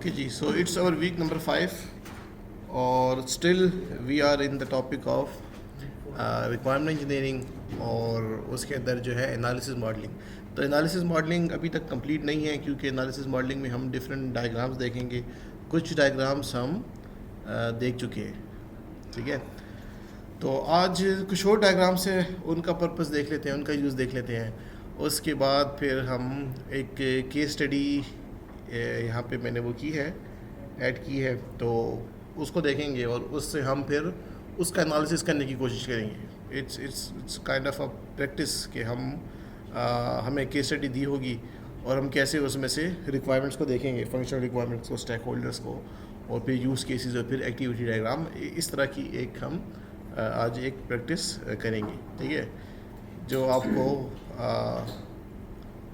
Okay ji, so it's our week number 5 और still we are in the topic of requirement engineering और उसके अंदर जो है एनालिसिस मॉडलिंग। तो एनालिसिस मॉडलिंग अभी तक कंप्लीट नहीं है क्योंकि एनालिसिस मॉडलिंग में हम डिफरेंट डायग्राम्स देखेंगे। कुछ डायग्राम्स हम देख चुके हैं, ठीक है। तो आज कुछ और डायग्राम्स हैं, उनका पर्पस देख लेते हैं, उनका यूज़ देख लेते हैं। उसके बाद फिर हम एक केस स्टडी यहाँ पे मैंने वो की है, ऐड की है, तो उसको देखेंगे और उससे हम फिर उसका एनालिसिस करने की कोशिश करेंगे। It's kind of a practice कि हमें केस स्टडी दी होगी और हम कैसे उसमें से रिक्वायरमेंट्स को देखेंगे, फंक्शनल रिक्वायरमेंट्स को, स्टेक होल्डर्स को, और फिर यूज़ केसेस और फिर एक्टिविटी डायग्राम। इस तरह की एक हम आज एक प्रैक्टिस करेंगे, ठीक है, जो आपको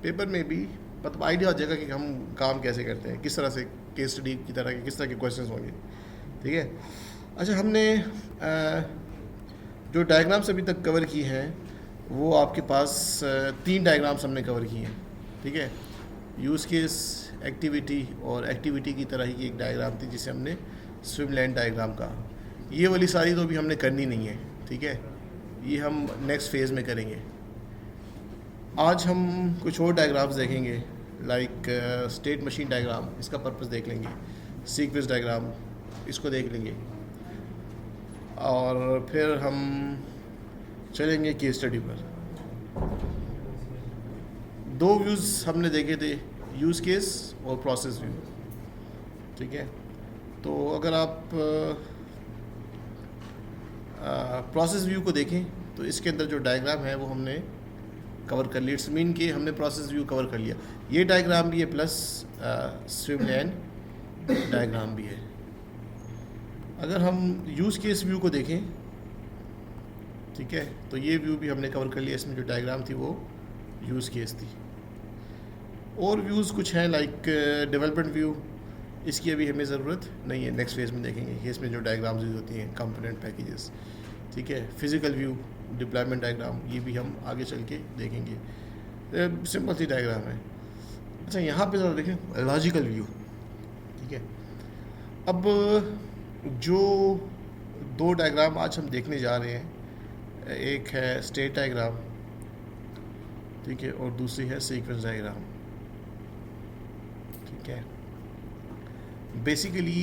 पेपर में भी मतलब आइडिया हो जाएगा कि हम काम कैसे करते हैं, किस तरह से केस स्टडी की तरह के किस तरह के क्वेश्चंस होंगे, ठीक है। अच्छा, हमने जो डायग्राम्स अभी तक कवर की हैं वो आपके पास 3 डायग्राम्स हमने कवर की हैं, ठीक है। यूज़ केस, एक्टिविटी, और एक्टिविटी की तरह ही एक डायग्राम थी जिसे हमने स्विम लेन डायग्राम कहा। ये वाली सारी तो अभी हमने करनी नहीं है, ठीक है, ये हम नेक्स्ट फेज़ में करेंगे। आज हम कुछ और डायग्राम्स देखेंगे, लाइक स्टेट मशीन डायग्राम, इसका पर्पस देख लेंगे। सीक्वेंस डायग्राम, इसको देख लेंगे, और फिर हम चलेंगे केस स्टडी पर। 2 व्यूज़ हमने देखे थे, यूज़ केस और प्रोसेस व्यू, ठीक है। तो अगर आप प्रोसेस व्यू को देखें तो इसके अंदर जो डायग्राम है वो हमने कवर कर लिया। इट्स मीन कि हमने प्रोसेस व्यू कवर कर लिया। ये डायग्राम भी है प्लस स्विम लेन डायग्राम भी है। अगर हम यूज़ केस व्यू को देखें, ठीक है, तो ये व्यू भी हमने कवर कर लिया। इसमें जो डायग्राम थी वो यूज़ केस थी। और व्यूज़ कुछ हैं लाइक डेवलपमेंट व्यू, इसकी अभी हमें ज़रूरत नहीं है, नेक्स्ट फेज़ में देखेंगे कि इसमें जो डायग्राम्स यूज़ होती हैं, कंपोनेंट पैकेजेस, ठीक है। फिज़िकल व्यू, डिप्लॉयमेंट डायग्राम, ये भी हम आगे चल के देखेंगे। सिंपल सी डायग्राम है। अच्छा, यहाँ पे ज़रा देखें लॉजिकल व्यू, ठीक है। अब जो 2 डायग्राम आज हम देखने जा रहे हैं, एक है स्टेट डायग्राम, ठीक है, और दूसरी है सीक्वेंस डायग्राम, ठीक है। बेसिकली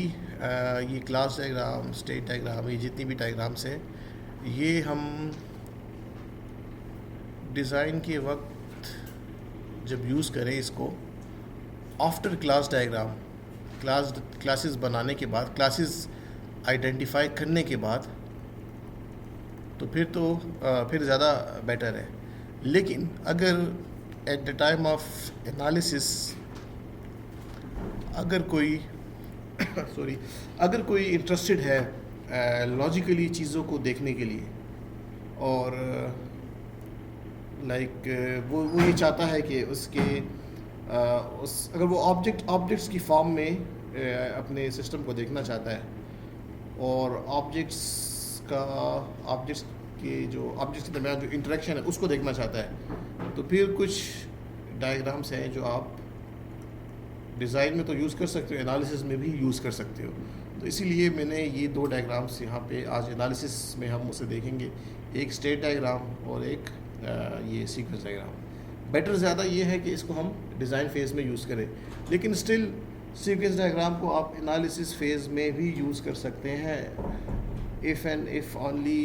ये क्लास डायग्राम, स्टेट डायग्राम, ये जितनी भी डायग्राम्स हैं, ये हम डिज़ाइन के वक्त जब यूज़ करें इसको आफ्टर क्लास डायग्राम, क्लासेस बनाने के बाद, क्लासेस आइडेंटिफाई करने के बाद, तो फिर ज़्यादा बेटर है। लेकिन अगर at the time of analysis अगर कोई अगर कोई इंटरेस्टेड है लॉजिकली चीज़ों को देखने के लिए, और वो ये चाहता है कि उसके अगर वो ऑब्जेक्ट्स की फॉर्म में अपने सिस्टम को देखना चाहता है, और ऑब्जेक्ट्स के दरमियान जो इंटरेक्शन है उसको देखना चाहता है, तो फिर कुछ डायग्राम्स हैं जो आप डिज़ाइन में तो यूज़ कर सकते हो, एनालिसिस में भी यूज़ कर सकते हो। तो इसीलिए मैंने ये 2 डायग्राम्स यहाँ पे आज एनालिसिस में हम उसे देखेंगे, एक स्टेट डायग्राम और एक ये सीक्वेंस डायग्राम। बेटर ज़्यादा ये है कि इसको हम डिज़ाइन फेज़ में यूज़ करें, लेकिन स्टिल सीक्वेंस डायग्राम को आप एनालिसिस फेज़ में भी यूज़ कर सकते हैं, if only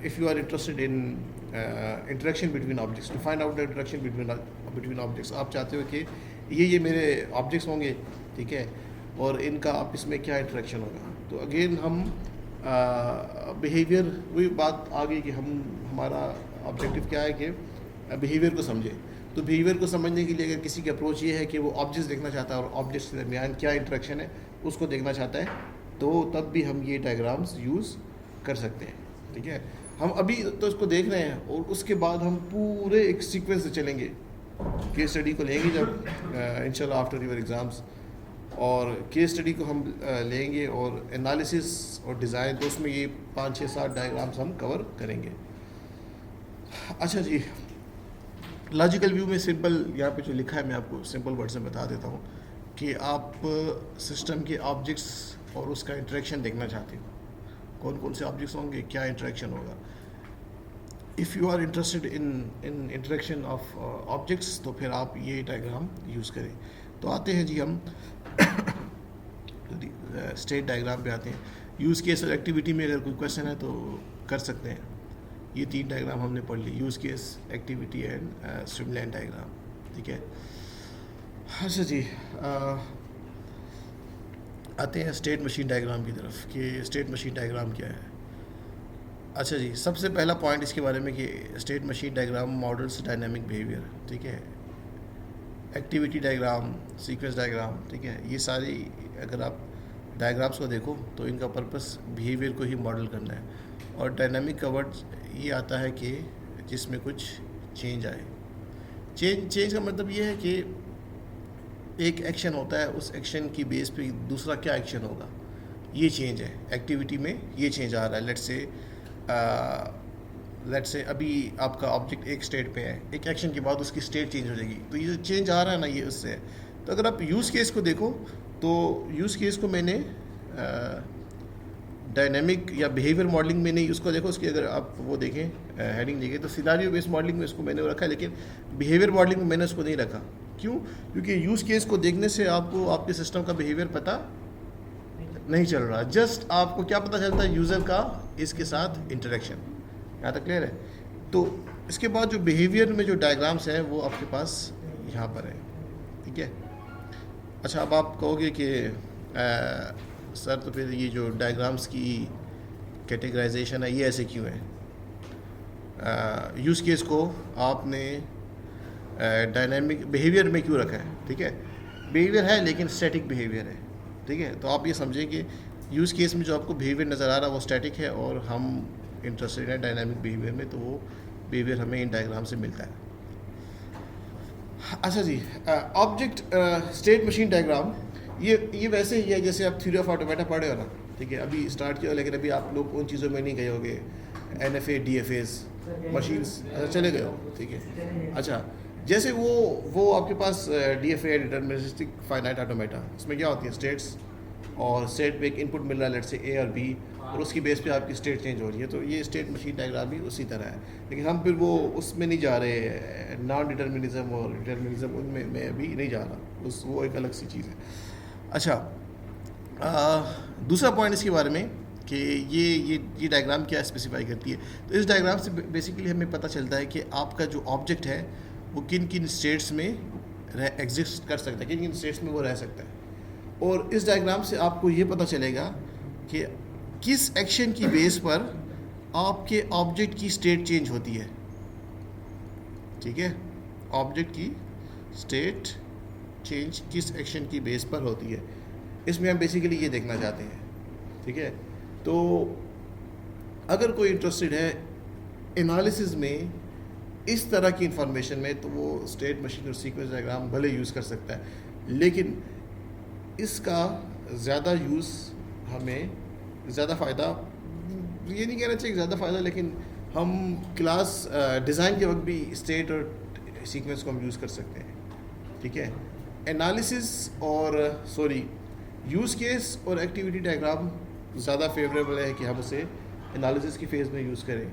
if you are interested in interaction between objects, to find out the interaction between objects। आप चाहते हो कि ये मेरे ऑब्जेक्ट्स होंगे, ठीक है, और इनका आपस में क्या इंटरेक्शन होगा। तो अगेन हम बिहेवियर, वही बात आ गई कि हमारा ऑब्जेक्टिव क्या है कि बिहेवियर को समझे। तो बिहेवियर को समझने के लिए अगर किसी की अप्रोच ये है कि वो ऑब्जेक्ट्स देखना चाहता है और ऑब्जेक्ट्स के दरमियान क्या इंटरेक्शन है उसको देखना चाहता है, तो तब भी हम ये डायग्राम्स यूज़ कर सकते हैं, ठीक है। हम अभी तो इसको देख रहे हैं और उसके बाद हम पूरे एक सीक्वेंस से चलेंगे, केस स्टडी को लेंगे जब इंशाल्लाह आफ्टर योर एग्ज़ाम्स, और केस स्टडी को हम लेंगे और एनालिसिस और डिज़ाइन, तो उसमें ये 5, 6, 7 डायग्राम्स हम कवर करेंगे। अच्छा जी, लॉजिकल व्यू में सिंपल यहाँ पे जो लिखा है मैं आपको सिंपल वर्ड्स में बता देता हूँ कि आप सिस्टम के ऑब्जेक्ट्स और उसका इंटरेक्शन देखना चाहते हो, कौन कौन से ऑब्जेक्ट्स होंगे, क्या इंटरेक्शन होगा। If you are interested in interaction of objects तो फिर आप ये डायग्राम यूज़ करें। तो आते हैं जी हम स्टेट डायग्राम पे आते हैं। यूज़ केस और एक्टिविटी में अगर कोई क्वेश्चन है तो कर सकते हैं। ये 3 डायग्राम हमने पढ़ ली, use case, activity and streamline diagram, ठीक है। अच्छा जी, आते हैं स्टेट मशीन डायग्राम की तरफ कि स्टेट मशीन डायग्राम क्या है। अच्छा जी, सबसे पहला पॉइंट इसके बारे में कि state machine diagram models dynamic behaviour, ठीक है। एक्टिविटी डायग्राम, सीक्वेंस डायग्राम, ठीक है। ये सारी अगर आप डायग्राम्स को देखो तो इनका पर्पस बिहेवियर को ही मॉडल करना है। और डायनामिक का वर्ड ये आता है कि जिसमें कुछ चेंज आए। चेंज का मतलब ये है कि एक एक्शन होता है, उस एक्शन की बेस पे दूसरा क्या एक्शन होगा, ये चेंज है। एक्टिविटी में ये चेंज आ रहा है। लेट्स से अभी आपका ऑब्जेक्ट एक स्टेट पे है, एक एक्शन के बाद उसकी स्टेट चेंज हो जाएगी, तो ये जो चेंज आ रहा है ना, ये उससे है। तो अगर आप यूज़ केस को देखो तो यूज़ केस को मैंने डायनेमिक या बिहेवियर मॉडलिंग में नहीं, उसको देखो, उसकी अगर आप वो देखें हेडिंग देखें तो सिनारियो बेस्ड मॉडलिंग में इसको मैंने रखा है, लेकिन बिहेवियर मॉडलिंग में मैंने उसको नहीं रखा। क्यों? क्योंकि यूज़ केस को देखने से आपको आपके सिस्टम का बिहेवियर पता नहीं चल रहा, जस्ट आपको क्या पता चलता है, यूज़र का इसके साथ इंटरेक्शन। यहाँ तक क्लियर है? तो इसके बाद जो बिहेवियर में जो डायग्राम्स हैं वो आपके पास यहाँ पर है, ठीक है। अच्छा, अब आप कहोगे कि सर तो फिर ये जो डायग्राम्स की कैटेगराइजेशन है ये ऐसे क्यों है? यूज़ केस को आपने डायनामिक बिहेवियर में क्यों रखा है? ठीक है, बिहेवियर है लेकिन स्टैटिक बिहेवियर है, ठीक है। तो आप ये समझें कि यूज़ केस में जो आपको बिहेवियर नज़र आ रहा है वो स्टैटिक है और हम इंटरेस्टेड हैं डायनामिक बिहेवियर में, तो वो बिहेवियर हमें इन डायग्राम से मिलता है। अच्छा जी, ऑब्जेक्ट स्टेट मशीन डायग्राम ये वैसे ही है जैसे आप थ्योरी ऑफ ऑटोमेटा पढ़े हो ना, ठीक है। अभी स्टार्ट किया लेकिन अभी आप लोग उन चीज़ों में नहीं गए होगे, NFA DFAs मशीन्स चले गए हो, ठीक है। अच्छा, जैसे वो आपके पास DFA डिटर्मिनिस्टिक फाइनाइट ऑटोमेटा, इसमें क्या होती है, स्टेट्स, और स्टेट पे एक इनपुट मिल रहा है, लेट्स से A और B, और उसकी बेस पे आपकी स्टेट चेंज हो रही है। तो ये स्टेट मशीन डायग्राम भी उसी तरह है, लेकिन हम फिर वो उसमें नहीं जा रहे, नॉन डिटर्मिनिज्म और डिटर्मिनिज्म उनमें मैं अभी नहीं जा रहा, वो एक अलग सी चीज़ है। अच्छा, दूसरा पॉइंट इसके बारे में कि ये डायग्राम क्या स्पेसिफाई करती है। तो इस डायग्राम से बेसिकली हमें पता चलता है कि आपका जो ऑब्जेक्ट है वो किन किन स्टेट्स में एग्जिस्ट कर सकता है, किन किन स्टेट्स में वो रह सकता है। और इस डायग्राम से आपको ये पता चलेगा कि किस एक्शन की बेस पर आपके ऑब्जेक्ट की स्टेट चेंज होती है, ठीक है। ऑब्जेक्ट की स्टेट चेंज किस एक्शन की बेस पर होती है, इसमें हम बेसिकली ये देखना चाहते हैं, ठीक है। तो अगर कोई इंटरेस्टेड है एनालिसिस में इस तरह की इंफॉर्मेशन में, तो वो स्टेट मशीन और सीक्वेंस डायग्राम भले यूज़ कर सकता है, लेकिन इसका ज़्यादा यूज़ हमें ज़्यादा फ़ायदा, ये नहीं कहना चाहिए ज़्यादा फ़ायदा, लेकिन हम क्लास डिज़ाइन के वक्त भी स्टेट और सीक्वेंस को हम यूज़ कर सकते हैं, ठीक है। एनालिसिस और यूज़ केस और एक्टिविटी डायग्राम ज़्यादा फेवरेबल है कि हम उसे एनालिसिस की फेज़ में यूज़ करें।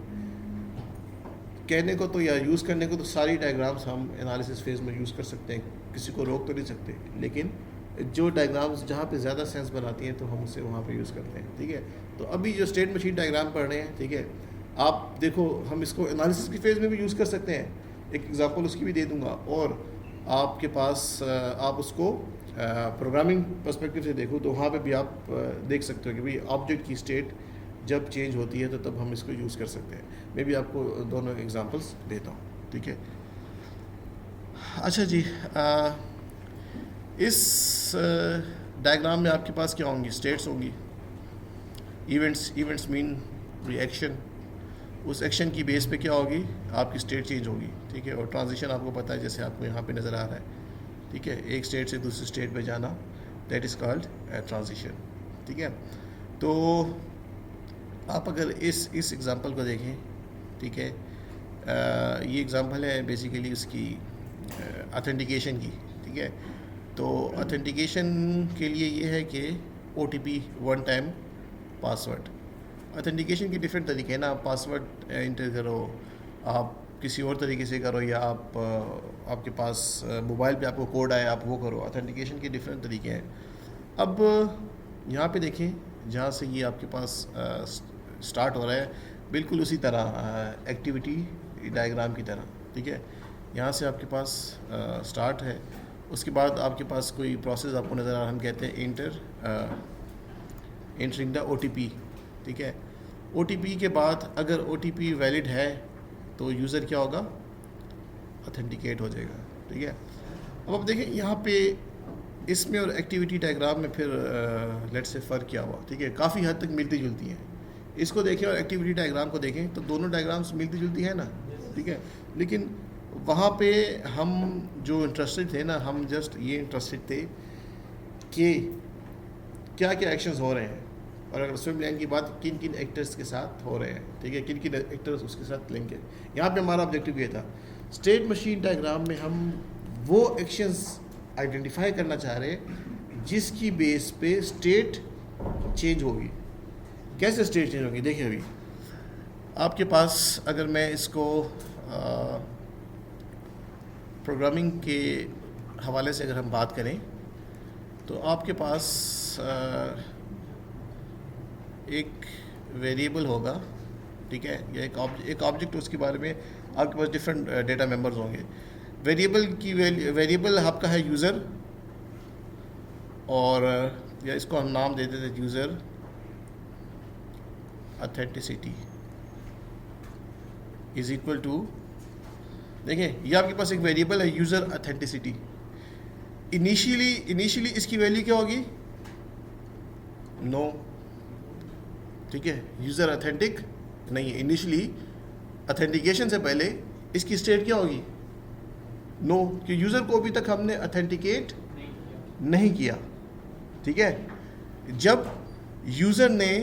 कहने को तो या यूज़ करने को तो सारी डायग्राम्स हम एनालिसिस फेज़ में यूज़ कर सकते हैं, किसी को रोक तो नहीं सकते, लेकिन जो डायग्राम्स जहाँ पे ज़्यादा सेंस बनाती हैं तो हम उसे वहाँ पे यूज़ करते हैं, ठीक है। तो अभी जो स्टेट मशीन डायग्राम पढ़ रहे हैं, ठीक है, आप देखो हम इसको एनालिसिस की फेज़ में भी यूज़ कर सकते हैं, एक एग्जांपल उसकी भी दे दूँगा, और आपके पास आप उसको प्रोग्रामिंग पर्सपेक्टिव से देखो तो वहाँ पे भी आप देख सकते हो कि भाई ऑब्जेक्ट की स्टेट जब चेंज होती है तो तब हम इसको यूज़ कर सकते हैं। मैं भी आपको दोनों एग्जांपल्स देता हूँ, ठीक है। अच्छा जी, इस डायग्राम में आपके पास क्या होंगी, स्टेट्स होंगी, इवेंट्स मीन रिएक्शन, उस एक्शन की बेस पे क्या होगी, आपकी स्टेट चेंज होगी, ठीक है। और ट्रांजिशन आपको पता है, जैसे आपको यहाँ पे नज़र आ रहा है, ठीक है, एक स्टेट से दूसरी स्टेट पे जाना, दैट इज़ कॉल्ड ट्रांजिशन, ठीक है। तो आप अगर इस एग्ज़ाम्पल को देखें, ठीक है, ये एग्ज़ाम्पल है बेसिकली उसकी ऑथेंटिकेशन की, ठीक है। तो ऑथेंटिकेशन के लिए ये है कि OTP one time password. Authentication के डिफरेंट तरीके हैं ना, आप पासवर्ड इंटर करो, आप किसी और तरीके से करो, या आप आपके पास मोबाइल पे आपको कोड आए आप वो करो। ऑथेंटिकेशन के डिफरेंट तरीके हैं। अब यहाँ पे देखें, जहाँ से ये आपके पास स्टार्ट हो रहा है, बिल्कुल उसी तरह एक्टिविटी डायग्राम की तरह, ठीक है। यहाँ से आपके पास स्टार्ट है, उसके बाद आपके पास कोई प्रोसेस आपको नज़र आ रहा है, हम कहते हैं एंटरिंग द OTP, ठीक है। OTP के बाद अगर OTP वैलिड है तो यूज़र क्या होगा, ऑथेंटिकेट हो जाएगा, ठीक है। अब आप देखें यहाँ पे इसमें और एक्टिविटी डायग्राम में फिर लेट से फ़र्क क्या हुआ, ठीक है। काफ़ी हद तक मिलती जुलती हैं। इसको देखें और एक्टिविटी डायग्राम को देखें तो दोनों डायग्राम्स मिलती जुलती है ना, ठीक है। लेकिन वहाँ पे हम जो इंटरेस्टेड थे ना, हम जस्ट ये इंटरेस्टेड थे कि क्या क्या एक्शंस हो रहे हैं, और अगर स्विम लेन की बात किन किन एक्टर्स के साथ हो रहे हैं, ठीक है, किन किन एक्टर्स उसके साथ लिंक है। यहाँ पे हमारा ऑब्जेक्टिव ये था। स्टेट मशीन डायग्राम में हम वो एक्शंस आइडेंटिफाई करना चाह रहे हैं जिसकी बेस पे स्टेट चेंज होगी। कैसे स्टेट चेंज होगी, देखिए अभी आपके पास अगर मैं इसको प्रोग्रामिंग के हवाले से अगर हम बात करें तो आपके पास एक वेरिएबल होगा, ठीक है, या एक ऑब्जेक्ट, उसके बारे में आपके पास डिफरेंट डेटा मेंबर्स होंगे। वेरिएबल आपका है यूज़र, और या इसको हम नाम दे देते हैं user authenticity is equal to, देखें ये आपके पास एक वेरिएबल है यूज़र ऑथेंटिसिटी। इनिशियली इसकी वैल्यू क्या होगी, नो, ठीक है। यूज़र ऑथेंटिक नहीं है, इनिशियली ऑथेंटिकेशन से पहले इसकी स्टेट क्या होगी, नो, कि यूज़र को अभी तक हमने ऑथेंटिकेट नहीं किया, ठीक है। जब यूज़र ने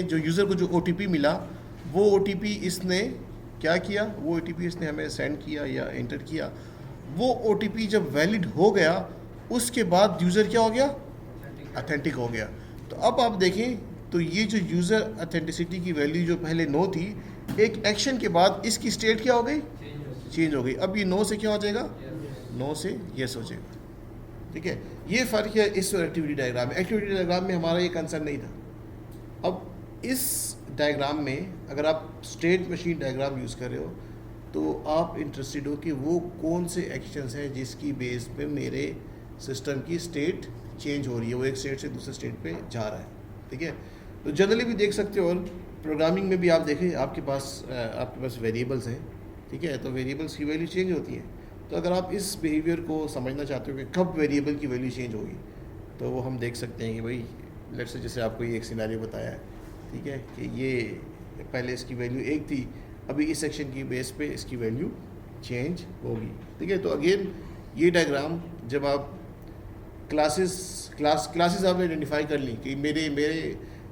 जो यूज़र को जो OTP मिला, वो OTP इसने क्या किया, वो OTP इसने हमें सेंड किया या एंटर किया। वो OTP जब वैलिड हो गया उसके बाद यूज़र क्या हो गया, ऑथेंटिक हो गया। तो अब आप देखें तो ये जो यूज़र ऑथेंटिसिटी की वैल्यू जो पहले नो थी, एक एक्शन के बाद इसकी स्टेट क्या हो गई, चेंज हो गई। अब ये नो से क्या हो जाएगा, नो से यस हो जाएगा, ठीक है। ये फ़र्क है इस एक्टिविटी डायग्राम में। एक्टिविटी डायग्राम में हमारा ये कंसर्न नहीं था। अब इस डायग्राम में अगर आप स्टेट मशीन डायग्राम यूज़ कर रहे हो तो आप इंटरेस्टेड हो कि वो कौन से एक्शंस हैं जिसकी बेस पे मेरे सिस्टम की स्टेट चेंज हो रही है, वो एक स्टेट से दूसरे स्टेट पे जा रहा है, ठीक है। तो जनरली भी देख सकते हो, और प्रोग्रामिंग में भी आप देखें आपके पास वेरिएबल्स हैं, ठीक है। तो वेरिएबल्स की वैल्यू चेंज होती है। तो अगर आप इस बिहेवियर को समझना चाहते हो कि कब वेरिएबल की वैल्यू चेंज होगी, तो वो हम देख सकते हैं कि भाई लेट्स से जैसे आपको ये एक सिनेरियो बताया है, ठीक है, कि ये पहले इसकी वैल्यू 1 थी, अभी इस सेक्शन की बेस पे इसकी वैल्यू चेंज होगी, ठीक है। तो अगेन ये डायग्राम जब आप क्लासेस आपने आइडेंटिफाई कर ली कि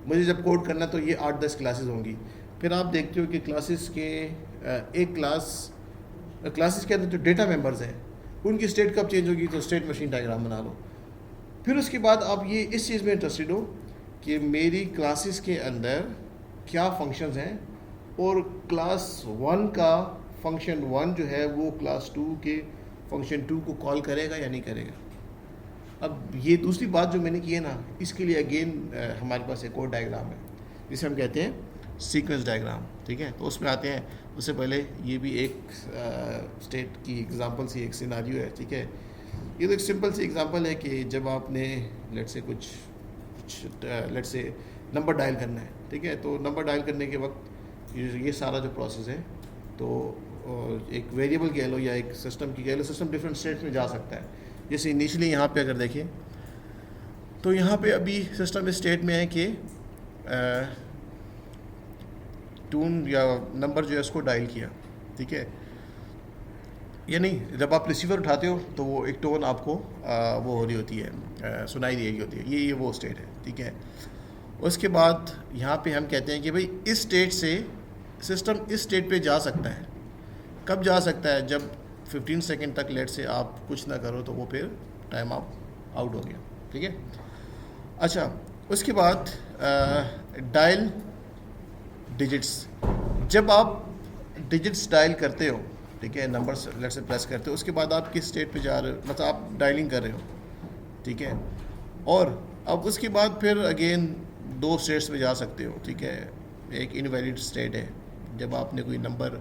मुझे जब कोड करना तो ये 8-10 क्लासेस होंगी। फिर आप देखते हो कि क्लासेस के एक क्लासेस के अंदर जो डेटा मेंबर्स हैं उनकी स्टेट कब चेंज होगी, तो स्टेट मशीन डायग्राम बना लो। फिर उसके बाद आप ये इस चीज़ में इंटरेस्टेड हो कि मेरी क्लासेस के अंदर क्या फंक्शंस हैं, और क्लास 1 का फंक्शन 1 जो है वो क्लास 2 के फंक्शन 2 को कॉल करेगा या नहीं करेगा। अब ये दूसरी बात जो मैंने की है ना, इसके लिए अगेन हमारे पास एक और डायग्राम है जिसे हम कहते हैं सीक्वेंस डायग्राम, ठीक है। तो उसमें आते हैं, उससे पहले ये भी एक स्टेट की एग्जांपल सी एक सिनारियो है, ठीक है। ये तो एक सिंपल सी एग्जांपल है कि जब आपने लेट्स से नंबर डायल करना है, ठीक है। तो नंबर डायल करने के वक्त ये सारा जो प्रोसेस है, तो एक वेरिएबल कह लो या एक सिस्टम की कह लो, सिस्टम डिफरेंट स्टेट्स में जा सकता है। जैसे इनिशियली यहाँ पे अगर देखें तो यहाँ पे अभी सिस्टम इस स्टेट में है कि टून या नंबर जो है उसको डायल किया, ठीक है। यानी जब आप रिसीवर उठाते हो तो वो एक टोन आपको वो हो रही होती है, सुनाई दे रही होती है, ये वो स्टेट है, ठीक है। उसके बाद यहाँ पे हम कहते हैं कि भाई इस स्टेट से सिस्टम इस स्टेट पे जा सकता है। कब जा सकता है, जब 15 सेकंड तक लेट से आप कुछ ना करो तो वो फिर टाइम आप आउट हो गया, ठीक है। अच्छा, उसके बाद डायल डिजिट्स, जब आप डिजिट्स डायल करते हो, ठीक है, नंबर्स लेट से प्रेस करते हो, उसके बाद आप किस स्टेट पे जा रहे हो, मतलब आप डायलिंग कर रहे हो, ठीक है। और अब उसके बाद फिर अगेन 2 स्टेट्स में जा सकते हो, ठीक है। एक इनवैलिड स्टेट है जब आपने कोई नंबर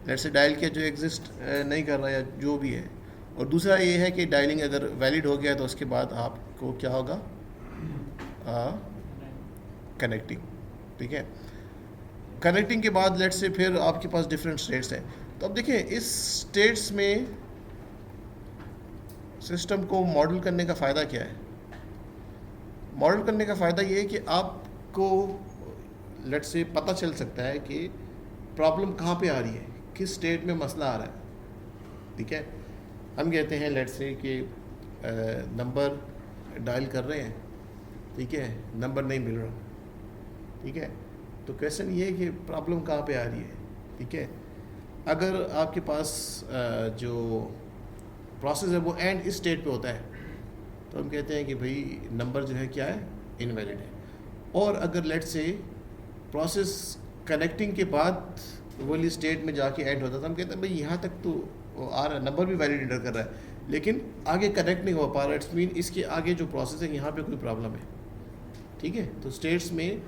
लेट से डायल किया जो एग्जिस्ट नहीं कर रहा या जो भी है, और दूसरा ये है कि डायलिंग अगर वैलिड हो गया तो उसके बाद आपको क्या होगा, कनेक्टिंग, ठीक है। कनेक्टिंग के बाद लेट से फिर आपके पास डिफरेंट स्टेट्स हैं। तो अब देखिए इस स्टेट्स में सिस्टम को मॉडल करने का फ़ायदा क्या है। मॉडल करने का फ़ायदा ये है कि आपको लेट से पता चल सकता है कि प्रॉब्लम कहाँ पे आ रही है, किस स्टेट में मसला आ रहा है, ठीक है। हम कहते हैं लेट से कि नंबर डायल कर रहे हैं, ठीक है, नंबर नहीं मिल रहा, ठीक है। तो क्वेश्चन ये है कि प्रॉब्लम कहाँ पे आ रही है, ठीक है। अगर आपके पास जो प्रोसेस है वो एंड इस स्टेट पे होता है तो हम कहते हैं कि भाई नंबर जो है क्या है, इनवैलिड है। और अगर लेट से प्रोसेस कनेक्टिंग के बाद वाली स्टेट में जाके एंड होता है तो हम कहते हैं भाई यहाँ तक तो आ रहा है, नंबर भी वैलिड एंटर कर रहा है, लेकिन आगे कनेक्ट नहीं हो पा रहा। इट्स मीन इसके आगे जो प्रोसेस है यहाँ पे कोई प्रॉब्लम है, ठीक है। तो स्टेट्स में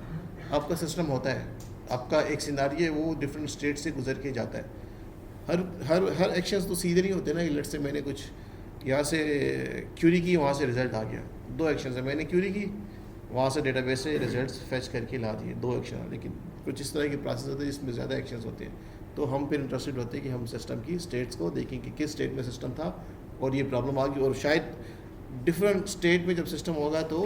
आपका सिस्टम होता है, आपका एक सिनारियो वो डिफरेंट स्टेट से गुजर के जाता है। हर एक्शंस तो सीधे नहीं होते ना। लेट से मैंने कुछ यहाँ से क्यूरी की, वहाँ से रिज़ल्ट आ गया, 2 एक्शंस है। मैंने क्यूरी की, वहाँ से डेटाबेस से रिजल्ट्स फेच करके ला दिए, 2 एक्शन। लेकिन कुछ इस तरह की प्रोसेस होते हैं जिसमें ज़्यादा एक्शंस होते हैं, तो हम फिर इंटरेस्टेड होते हैं कि हम सिस्टम की स्टेट्स को देखें कि किस स्टेट में सिस्टम था और ये प्रॉब्लम आ गई, और शायद डिफरेंट स्टेट में जब सिस्टम होगा तो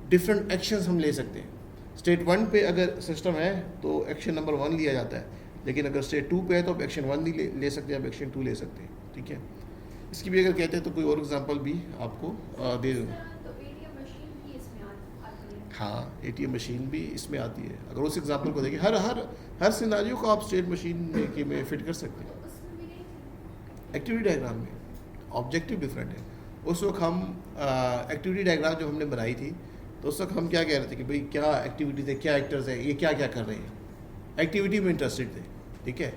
डिफरेंट एक्शंस हम ले सकते हैं। स्टेट 1 पे अगर सिस्टम है तो एक्शन नंबर 1 लिया जाता है, लेकिन अगर स्टेट 2 पे है तो आप एक्शन 1 नहीं ले सकते, आप एक्शन 2 ले सकते हैं, ठीक है। इसकी भी अगर कहते हैं तो कोई और एग्जांपल भी आपको दे दूँ। हाँ, ATM मशीन भी इसमें आती है। अगर उस एग्जांपल को देखें, हर सिनारियो को आप स्टेट मशीन में फिट कर सकते हैं। एक्टिविटी डायग्राम में ऑब्जेक्टिव डिफरेंट है। उस वक्त हम एक्टिविटी डायग्राम जो हमने बनाई थी तो उस वक्त हम क्या कह रहे थे कि भाई क्या एक्टिविटीज़ है, क्या एक्टर्स है, ये क्या क्या कर रहे हैं। एक्टिविटी में इंटरेस्टेड थे, ठीक है।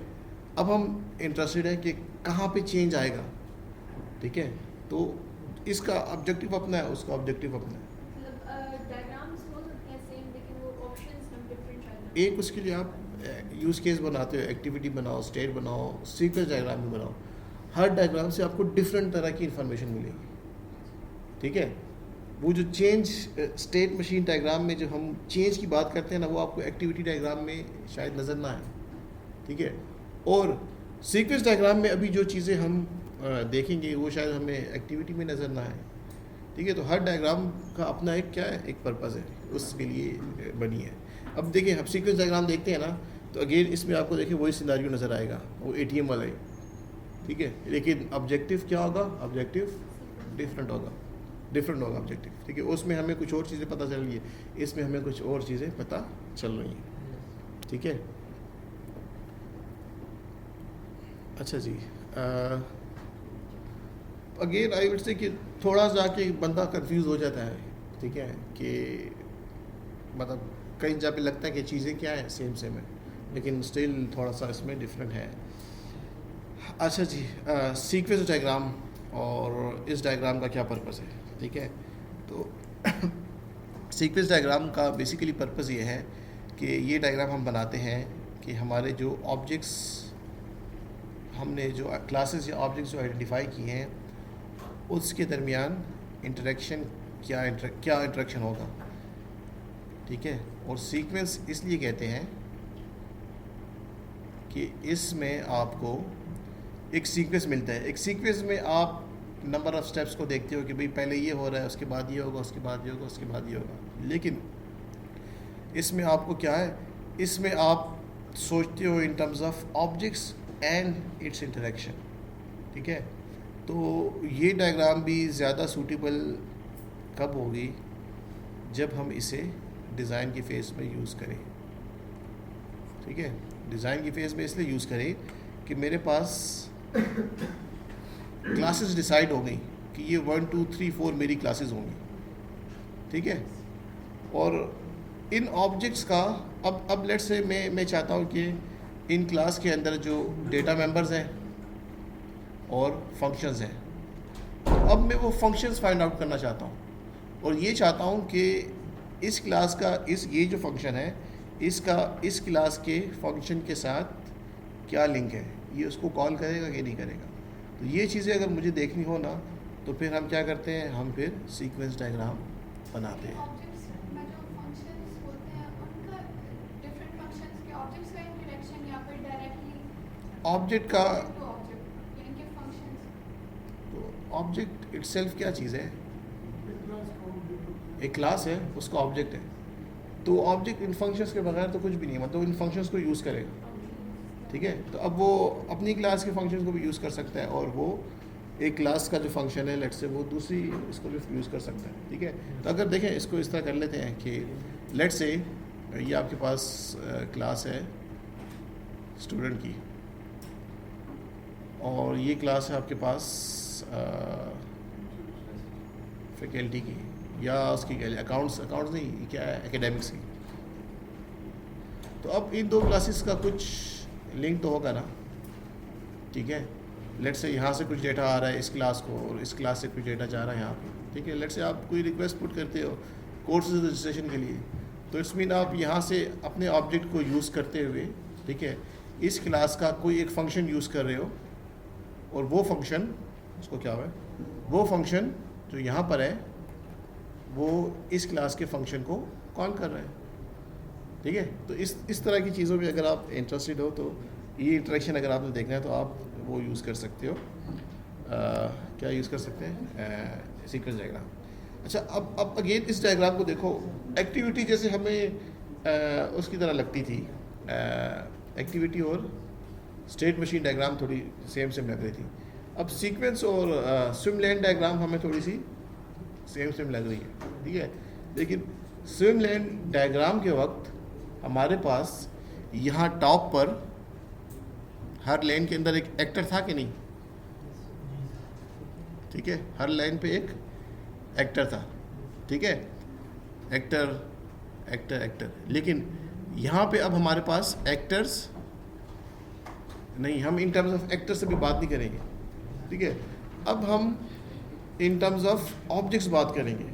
अब हम इंटरेस्टेड है कि कहाँ पे चेंज आएगा, ठीक है। तो इसका ऑब्जेक्टिव अपना है, उसका ऑब्जेक्टिव अपना है। एक उसके लिए आप यूज़ केस बनाते हो, एक्टिविटी बनाओ, स्टेट बनाओ, सीक्वेंस डायग्राम भी बनाओ। हर डायग्राम से आपको डिफरेंट तरह की इंफॉर्मेशन मिलेगी, ठीक है। वो जो चेंज स्टेट मशीन डायग्राम में जो हम चेंज की बात करते हैं ना, वो आपको एक्टिविटी डायग्राम में शायद नज़र ना आए, ठीक है। और सीक्वेंस डायग्राम में अभी जो चीज़ें हम देखेंगे वो शायद हमें एक्टिविटी में नज़र ना आए, ठीक है। तो हर डायग्राम का अपना एक क्या है, एक पर्पज़ है, उसके लिए बनी है। अब देखिए हम सीक्वेंस डायग्राम देखते हैं ना, तो अगेन इसमें आपको देखिए वही सिनारियो नज़र आएगा, वो ATM वाला ही, ठीक है। लेकिन ऑब्जेक्टिव क्या होगा, ऑब्जेक्टिव डिफरेंट होगा ऑब्जेक्टिव, ठीक है। उसमें हमें कुछ और चीज़ें पता चल रही है, इसमें हमें कुछ और चीज़ें पता चल रही हैं, ठीक है। अच्छा जी, अगेन आई वुड से कि थोड़ा जाके बंदा कंफ्यूज हो जाता है, ठीक है, कि मतलब कई जगह पे लगता है कि चीज़ें क्या है, सेम है, लेकिन स्टिल थोड़ा सा इसमें डिफरेंट है। अच्छा जी, सीक्वेंस डायग्राम और इस डायग्राम का क्या पर्पस है, ठीक है। तो सीक्वेंस डायग्राम का बेसिकली पर्पस ये है कि ये डायग्राम हम बनाते हैं कि हमारे जो ऑब्जेक्ट्स, हमने जो क्लासेस या ऑब्जेक्ट्स जो आइडेंटिफाई किए हैं उसके दरमियान इंटरेक्शन क्या इंटरेक्शन होगा, ठीक है। और सीक्वेंस इसलिए कहते हैं कि इसमें आपको एक सीक्वेंस मिलता है। एक सीक्वेंस में आप नंबर ऑफ़ स्टेप्स को देखते हो कि भाई पहले ये हो रहा है, उसके बाद ये होगा, उसके बाद ये होगा, उसके बाद ये होगा। लेकिन इसमें आपको क्या है, इसमें आप सोचते हो in terms of objects and it's interaction, ठीक है। तो ये डायग्राम भी ज़्यादा सूटेबल कब होगी, जब हम इसे डिज़ाइन की फ़ेज़ में यूज़ करें, ठीक है। डिज़ाइन की फ़ेज़ में इसलिए यूज़ करें कि मेरे पास क्लासेस डिसाइड हो गई कि ये 1 2 3 4 मेरी क्लासेस होंगी, ठीक है। और इन ऑब्जेक्ट्स का अब लेट्स से मैं चाहता हूँ कि इन क्लास के अंदर जो डेटा मेंबर्स हैं और फंक्शंस हैं, तो अब मैं वो फंक्शंस फाइंड आउट करना चाहता हूँ और ये चाहता हूँ कि इस क्लास का ये जो फंक्शन है इसका इस क्लास के फंक्शन के साथ क्या लिंक है, ये उसको कॉल करेगा कि नहीं करेगा। तो ये चीज़ें अगर मुझे देखनी हो ना, तो फिर हम क्या करते हैं, हम फिर सीक्वेंस डायग्राम बनाते हैं। ऑब्जेक्ट का तो ऑब्जेक्ट इटसेल्फ क्या चीज़ है, एक क्लास है, उसका ऑब्जेक्ट है। तो ऑब्जेक्ट इन फंक्शंस के बगैर तो कुछ भी नहीं है, मतलब इन फंक्शंस को यूज़ करेगा, ठीक है। तो अब वो अपनी क्लास के फंक्शंस को भी यूज़ कर सकता है और वो एक क्लास का जो फंक्शन है लेट से वो दूसरी इसको भी यूज़ कर सकता है, ठीक है। तो अगर देखें इसको इस तरह कर लेते हैं कि लेट से ये आपके पास क्लास है स्टूडेंट की और ये क्लास है आपके पास फैकल्टी की या उसकी क्या अकाउंट्स नहीं क्या है एकेडमिक्स की। तो अब इन दो क्लासेस का कुछ लिंक तो होगा ना, ठीक है। लेट से यहाँ से कुछ डेटा आ रहा है इस क्लास को और इस क्लास से कुछ डेटा जा रहा है यहाँ पे, ठीक है। लेट से आप कोई रिक्वेस्ट पुट करते हो कोर्सेज रजिस्ट्रेशन के लिए, तो इट्स मीन आप यहाँ से अपने ऑब्जेक्ट को यूज़ करते हुए, ठीक है, इस क्लास का कोई एक फंक्शन यूज़ कर रहे हो और वो फंक्शन उसको क्या है, वो फंक्शन जो यहाँ पर है वो इस क्लास के फंक्शन को कॉल कर रहे हैं, ठीक है। तो इस तरह की चीज़ों में अगर आप इंटरेस्टेड हो तो ये इंटरेक्शन अगर आपने देखना है तो आप वो यूज़ कर सकते हो। क्या यूज़ कर सकते हैं, सीक्वेंस डायग्राम। अच्छा, अब अगेन इस डायग्राम को देखो, एक्टिविटी जैसे हमें उसकी तरह लगती थी, एक्टिविटी और स्टेट मशीन डायग्राम थोड़ी सेम लग रही थी। अब सीक्वेंस और स्विम लेन डायग्राम हमें थोड़ी सी सेम लग रही है, ठीक है। लेकिन स्विम लेन डायग्राम के वक्त हमारे पास यहाँ टॉप पर हर लेन के अंदर एक एक्टर था कि नहीं, ठीक है। हर लाइन पे एक एक्टर था, ठीक है, एक्टर। लेकिन यहाँ पे अब हमारे पास एक्टर्स नहीं, हम इन टर्म्स ऑफ एक्टर से भी बात नहीं करेंगे, ठीक है। अब हम इन टर्म्स ऑफ ऑब्जेक्ट्स बात करेंगे,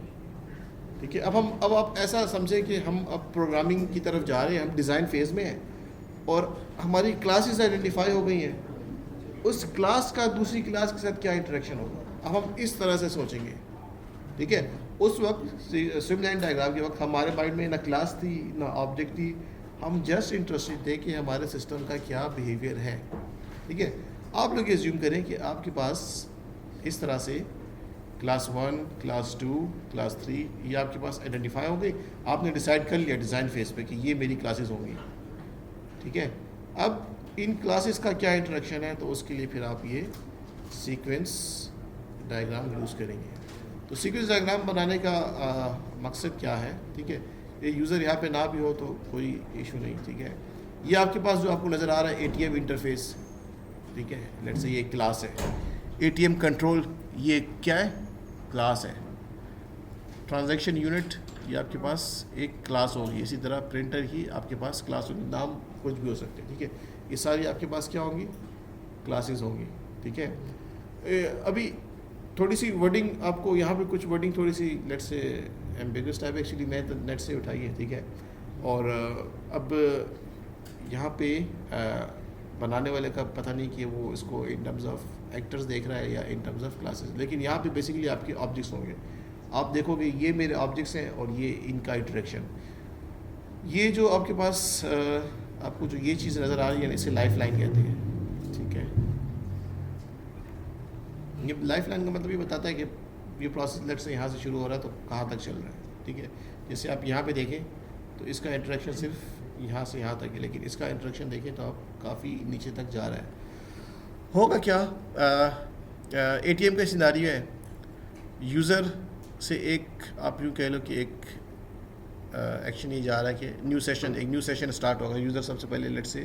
ठीक है। अब आप ऐसा समझें कि हम अब प्रोग्रामिंग की तरफ जा रहे हैं, हम डिज़ाइन फेज़ में हैं और हमारी क्लासेस आइडेंटिफाई हो गई हैं, उस क्लास का दूसरी क्लास के साथ क्या इंटरेक्शन होगा, अब हम इस तरह से सोचेंगे, ठीक है। उस वक्त स्विम लाइन डायग्राम के वक्त हमारे माइंड में ना क्लास थी ना ऑब्जेक्ट थी, हम जस्ट इंटरेस्टेड थे कि हमारे सिस्टम का क्या बिहेवियर है, ठीक है। आप लोग एज्यूम करें कि आपके पास इस तरह से क्लास 1, क्लास 2, क्लास 3 ये आपके पास आइडेंटिफाई हो गई, आपने डिसाइड कर लिया डिज़ाइन फेज़ पे कि ये मेरी क्लासेस होंगी, ठीक है। अब इन क्लासेस का क्या इंटरेक्शन है, तो उसके लिए फिर आप ये सीक्वेंस डायग्राम यूज़ करेंगे। तो सीक्वेंस डायग्राम बनाने का मकसद क्या है, ठीक है। ये यूज़र यहाँ पे ना भी हो तो कोई इशू नहीं, ठीक है। ये आपके पास जो आपको नज़र आ रहा है ATM इंटरफेस, ठीक है, लेट्स से ये एक क्लास है। ATM कंट्रोल ये क्या है, क्लास है। ट्रांजैक्शन यूनिट ये आपके पास एक क्लास होगी, इसी तरह प्रिंटर ही आपके पास क्लास होगी, नाम कुछ भी हो सकते हैं, ठीक है। ये सारी आपके पास क्या होंगी, क्लासेस होंगी, ठीक है। अभी थोड़ी सी वर्डिंग आपको यहाँ पे कुछ वर्डिंग थोड़ी see let's say ambiguous type actually मैं तो नेट से उठाई है, ठीक है। और अब यहाँ पे बनाने वाले का पता नहीं कि वो इसको इन टर्म्स ऑफ एक्टर्स देख रहा है या इन टर्म्स ऑफ क्लासेस, लेकिन यहाँ पे बेसिकली आपके ऑब्जेक्ट्स होंगे। आप देखोगे ये मेरे ऑब्जेक्ट्स हैं और ये इनका इंटरेक्शन। ये जो आपके पास आपको जो ये चीज़ नज़र आ रही है इसे लाइफ लाइन कहते हैं, ठीक है। ये लाइफ लाइन का मतलब ये बताता है कि ये प्रोसेस लेट से यहाँ से शुरू हो रहा है तो कहाँ तक चल रहा है, ठीक है। जैसे आप यहाँ पे देखें तो इसका इंटरेक्शन सिर्फ यहाँ से यहाँ तक है, लेकिन इसका इंटरेक्शन देखें तो आप काफ़ी नीचे तक जा रहा है। होगा क्या, ATM का सिनारियो है, यूज़र से एक आप यूँ कह लो कि एक एक्शन ये जा रहा है कि एक न्यू सेशन स्टार्ट होगा। यूज़र सबसे पहले लेट से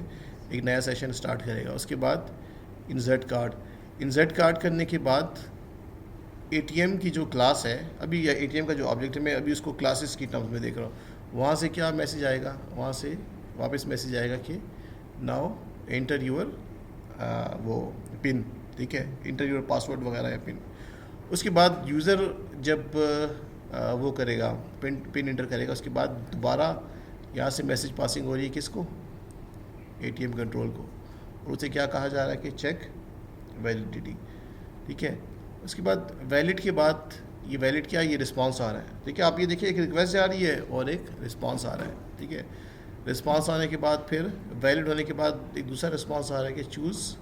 एक नया सेशन स्टार्ट करेगा, उसके बाद इंसर्ट कार्ड, इंसर्ट कार्ड करने के बाद एटीएम की जो क्लास है अभी, या एटीएम का जो ऑब्जेक्ट है, मैं अभी उसको क्लासेस की टर्म्स में देख रहा हूँ। वहाँ से क्या मैसेज आएगा, वहाँ से वापस मैसेज आएगा कि नाउ एंटर यूर वो पिन, ठीक है, इंटर यूर पासवर्ड वगैरह या पिन। उसके बाद यूज़र जब वो करेगा, पिन इंटर करेगा, उसके बाद दोबारा यहाँ से मैसेज पासिंग हो रही है किसको, एटीएम कंट्रोल को, और उसे क्या कहा जा रहा है कि चेक वैलिडिटी, ठीक है। उसके बाद वैलिड के बाद ये वैलिड क्या है, ये रिस्पांस आ रहा है, ठीक है। आप ये देखिए एक रिक्वेस्ट आ रही है और एक रिस्पांस आ रहा है, ठीक है। रिस्पांस आने के बाद फिर वैलिड होने के बाद एक दूसरा रिस्पांस आ रहा है कि चूज़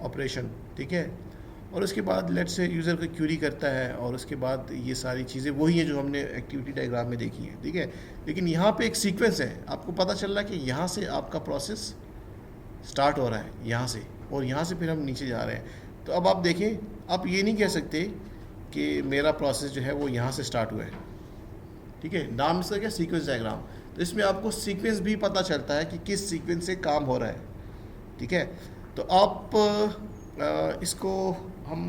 ऑपरेशन, ठीक है। और उसके बाद लेट से यूज़र को क्यूरी करता है, और उसके बाद ये सारी चीज़ें वही हैं जो हमने एक्टिविटी डायग्राम में देखी हैं, ठीक है। लेकिन यहाँ पे एक सीक्वेंस है, आपको पता चल रहा है कि यहाँ से आपका प्रोसेस स्टार्ट हो रहा है यहाँ से, और यहाँ से फिर हम नीचे जा रहे हैं। तो अब आप देखें, आप ये नहीं कह सकते कि मेरा प्रोसेस जो है वो यहाँ से स्टार्ट हुआ है, ठीक है। नाम इसका क्या, सीक्वेंस डायग्राम। तो इसमें आपको सीक्वेंस भी पता चलता है कि किस सीक्वेंस से काम हो रहा है, ठीक है। तो आप इसको हम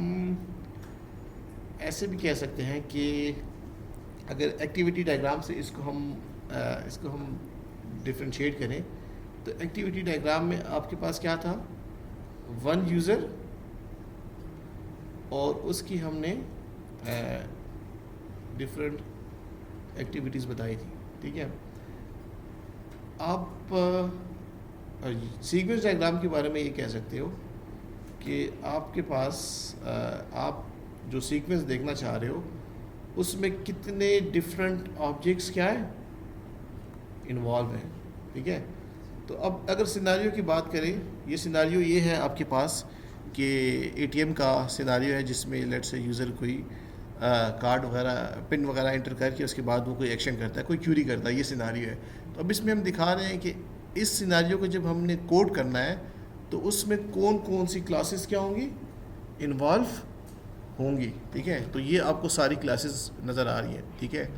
ऐसे भी कह सकते हैं कि अगर एक्टिविटी डायग्राम से इसको हम डिफ्रेंशिएट करें, तो एक्टिविटी डायग्राम में आपके पास क्या था, वन यूज़र, और उसकी हमने डिफरेंट एक्टिविटीज़ बताई थी, ठीक है। आप सीक्वेंस डायग्राम के बारे में ये कह सकते हो कि आपके पास आप जो सीक्वेंस देखना चाह रहे हो उसमें कितने डिफरेंट ऑब्जेक्ट्स क्या है, इन्वॉल्व हैं, ठीक है। तो अब अगर सिनारियो की बात करें, ये सिनारियो ये है आपके पास कि एटीएम का सिनारियो है जिसमें लेट से यूज़र कोई कार्ड वगैरह, पिन वगैरह इंटर करके उसके बाद वो कोई एक्शन करता है, कोई क्यूरी करता है, ये सिनारियो है। तो अब इसमें हम दिखा रहे हैं कि इस सिनारियो को जब हमने कोड करना है तो उसमें कौन कौन सी क्लासेस क्या होंगी, इन्वॉल्व होंगी, ठीक है। तो ये आपको सारी क्लासेस नज़र आ रही हैं, ठीक है।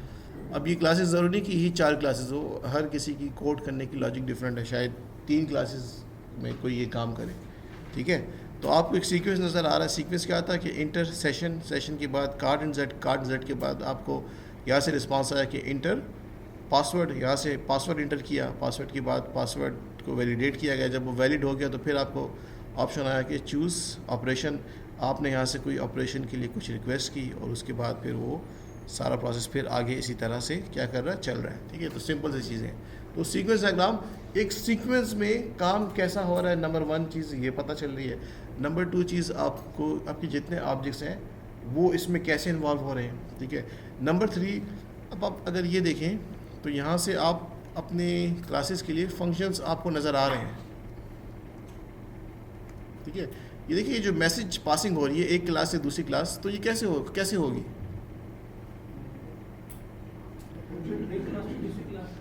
अब ये क्लासेस ज़रूरी नहीं कि ही 4 क्लासेस हो, हर किसी की कोड करने की लॉजिक डिफरेंट है, शायद 3 क्लासेस में कोई ये काम करे, ठीक है। तो आपको एक सीक्वेंस नज़र आ रहा है। सीक्वेंस क्या था कि इंटर सेशन, सेशन के बाद कार्ड इंसर्ट के बाद आपको यहाँ से रिस्पांस आया कि इंटर पासवर्ड, यहाँ से पासवर्ड इंटर किया, पासवर्ड के बाद पासवर्ड को वैलिडेट किया गया। जब वो वैलिड हो गया तो फिर आपको ऑप्शन आया कि चूज़ ऑपरेशन, आपने यहाँ से कोई ऑपरेशन के लिए कुछ रिक्वेस्ट की, और उसके बाद फिर वो सारा प्रोसेस फिर आगे इसी तरह से क्या कर रहा है, चल रहा है, ठीक है। तो सिंपल सी चीज़ें। तो सीक्वेंस डायग्राम, एक सीक्वेंस में काम कैसा हो रहा है, नंबर 1 चीज़ ये पता चल रही है। नंबर 2 चीज़ आपको आपके जितने ऑब्जेक्ट्स हैं वो इसमें कैसे इन्वॉल्व हो रहे हैं, ठीक है। नंबर 3, अब आप अगर ये देखें तो यहाँ से आप अपने क्लासेस के लिए फंक्शंस आपको नज़र आ रहे हैं, ठीक है। ये देखिए, ये जो मैसेज पासिंग हो रही है एक क्लास से दूसरी क्लास, तो ये कैसे होगी,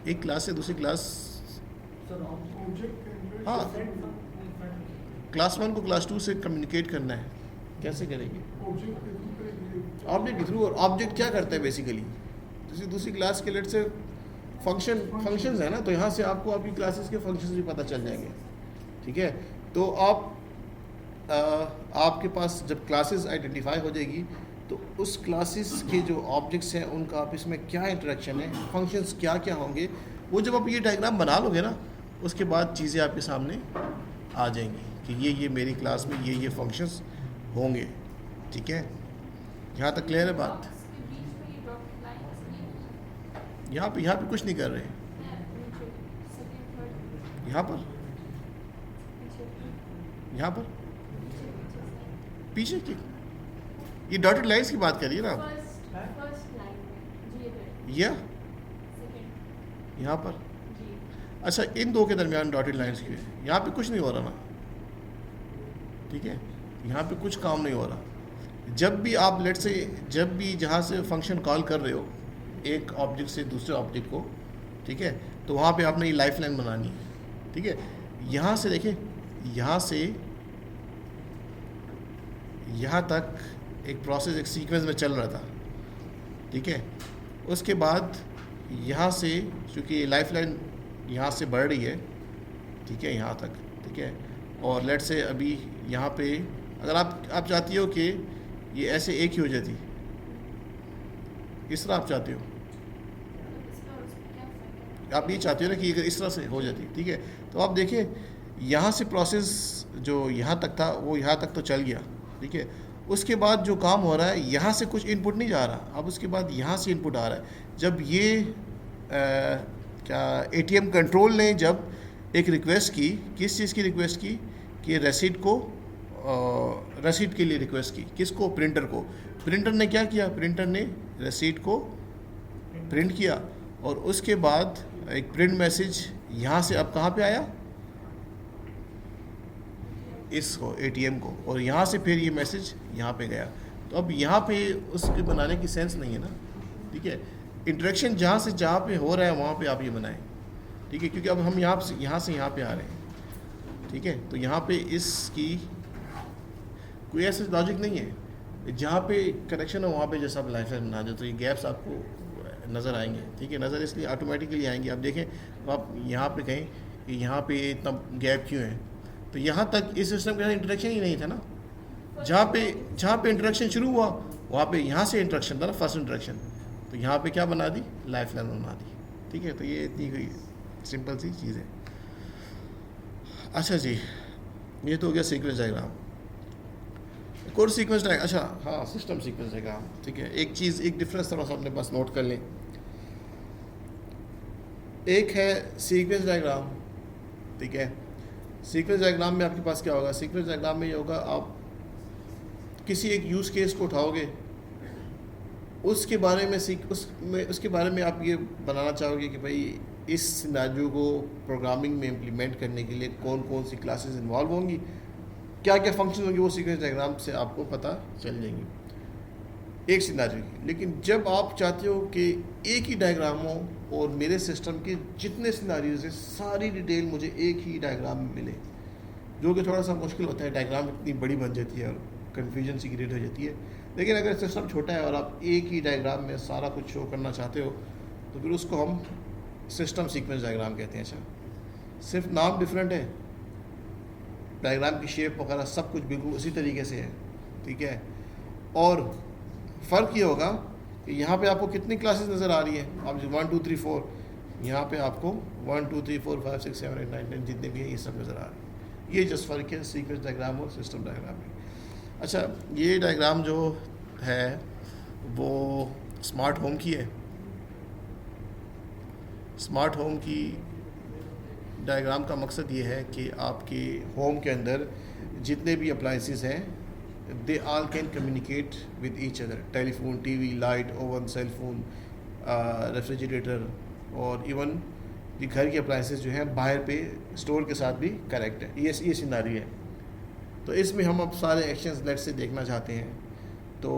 एक क्लास से दूसरी क्लास, हाँ, क्लास 1 को क्लास 2 से कम्युनिकेट करना है, कैसे करेंगे, ऑब्जेक्ट के थ्रू। और ऑब्जेक्ट क्या करता है बेसिकली, दूसरी क्लास के लेट से फंक्शंस है ना, तो यहाँ से आपको आपकी क्लासेस के फंक्शंस भी पता चल जाएंगे, ठीक है। तो आपके पास जब क्लासेस आइडेंटिफाई हो जाएगी तो उस क्लासेस के जो ऑब्जेक्ट्स हैं उनका आपस में क्या इंटरेक्शन है, फंक्शंस क्या क्या होंगे, वो जब आप ये डायग्राम बना लोगे ना, उसके बाद चीज़ें आपके सामने आ जाएंगी कि ये मेरी क्लास में ये फंक्शंस होंगे, ठीक है। यहाँ तक क्लियर है बात। यहाँ पे कुछ नहीं कर रहे हैं, यहाँ पर पीछे की ये डॉटेड लाइन्स की बात करिए ना आप, यहाँ पर, अच्छा, इन दो के दरमियान डॉटेड लाइन्स की, यहाँ पे कुछ नहीं हो रहा ना, ठीक है, यहाँ पे कुछ काम नहीं हो रहा। जब भी आप लेट से, जब भी जहाँ से फंक्शन कॉल कर रहे हो एक ऑब्जेक्ट से दूसरे ऑब्जेक्ट को, ठीक है, तो वहाँ पे आपने ये लाइफ लाइन बनानी है, ठीक है। यहाँ से देखें, यहाँ से यहाँ तक एक प्रोसेस, एक सीक्वेंस में चल रहा था, ठीक है। उसके बाद यहाँ से चूँकि लाइफ लाइन यहाँ से बढ़ रही है, ठीक है, यहाँ तक, ठीक है, और लेट से अभी यहाँ पे अगर आप चाहती हो कि ये ऐसे एक ही हो जाती, इस तरह आप चाहते हो, आप ये चाहते हो ना कि अगर इस तरह से हो जाती, ठीक है, तो आप देखिए यहाँ से प्रोसेस जो यहाँ तक था वो यहाँ तक तो चल गया, ठीक है, उसके बाद जो काम हो रहा है यहाँ से कुछ इनपुट नहीं जा रहा, अब उसके बाद यहाँ से इनपुट आ रहा है। जब ये क्या एटीएम कंट्रोल ने जब एक रिक्वेस्ट की, किस चीज़ की रिक्वेस्ट की कि रसीद के लिए रिक्वेस्ट की, किसको, प्रिंटर को। प्रिंटर ने क्या किया, प्रिंटर ने रसीद को प्रिंट किया और उसके बाद एक प्रिंट मैसेज यहाँ से अब कहाँ पे आया, इसको एटीएम को, और यहाँ से फिर ये मैसेज यहाँ पे गया। तो अब यहाँ पे उसके बनाने की सेंस नहीं है ना, ठीक है। इंटरेक्शन जहाँ पे हो रहा है वहाँ पे आप ये बनाएं, ठीक है, क्योंकि अब हम यहाँ से यहाँ पे आ रहे हैं, ठीक है। तो यहाँ पे इसकी कोई ऐसा लॉजिक नहीं है, जहाँ पे कनेक्शन हो वहाँ पे जैसा आप लाइफ बना दो तो ये गैप्स आपको नज़र आएंगे, ठीक है। नज़र इसलिए ऑटोमेटिकली आएंगे। आप देखें तो आप यहाँ पे कहें कि यहाँ पे इतना गैप क्यों है, तो यहाँ तक इस सिस्टम के साथ इंटरेक्शन ही नहीं था ना। जहाँ पे इंटरेक्शन शुरू हुआ वहाँ पे यहाँ से इंटरेक्शन था ना, फर्स्ट इंटरेक्शन, तो यहाँ पे क्या बना दी, लाइफ लाइन बना दी, ठीक है। तो ये इतनी कोई सिंपल सी चीज़ है। अच्छा जी, ये तो हो गया सीक्वेंस डायग्राम। एक और सीक्वेंस डायग्राम, अच्छा हाँ, सिस्टम सीक्वेंस डायग्राम, ठीक है। एक चीज़, एक डिफरेंस थोड़ा सा अपने पास नोट कर लें। एक है सीक्वेंस डायग्राम, ठीक है। सीक्वेंस डायग्राम में आपके पास क्या होगा, सीक्वेंस डायग्राम में ये होगा, आप किसी एक यूज़ केस को उठाओगे, उसके बारे में उसके बारे में आप ये बनाना चाहोगे कि भाई इस सिनेरियो को प्रोग्रामिंग में इम्प्लीमेंट करने के लिए कौन कौन सी क्लासेस इन्वॉल्व होंगी, क्या क्या फंक्शन होंगे, वो सीक्वेंस डायग्राम से आपको पता चल जाएंगी एक सिनेरियो की। लेकिन जब आप चाहते हो कि एक ही डायग्राम हो और मेरे सिस्टम के जितने सिनेरियोज हैं सारी डिटेल मुझे एक ही डायग्राम में मिले, जो कि थोड़ा सा मुश्किल होता है, डायग्राम इतनी बड़ी बन जाती है और कन्फ्यूजन सी क्रिएट हो जाती है। लेकिन अगर सिस्टम छोटा है और आप एक ही डायग्राम में सारा कुछ शो करना चाहते हो तो फिर उसको हम सिस्टम सीक्वेंस डायग्राम कहते हैं। अच्छा, सिर्फ नाम डिफरेंट है, डायग्राम की शेप वगैरह सब कुछ बिल्कुल उसी तरीके से है, ठीक है। और फ़र्क ये होगा कि यहाँ पे आपको कितनी क्लासेस नज़र आ रही है, आप 1 2 3 4, यहाँ पे आपको 1 2 3 4 5 6 7 8 9 10 जितने भी हैं ये सब नज़र आ रहे हैं। ये जस्ट फ़र्क है सीक्वेंस डायग्राम और सिस्टम डायग्राम में। अच्छा, ये डायग्राम जो है वो स्मार्ट होम की है। स्मार्ट होम की डायग्राम का मकसद ये है कि आपके होम के अंदर जितने भी अप्लाइंसेस हैं they all can communicate with each other, telephone, TV, light, oven, cell phone, refrigerator और इवन ये घर के अप्लाइंसेस जो हैं बाहर पे स्टोर के साथ भी करेक्ट है। ये सिनारी है। तो इसमें हम अब सारे एक्शंस लेट से देखना चाहते हैं। तो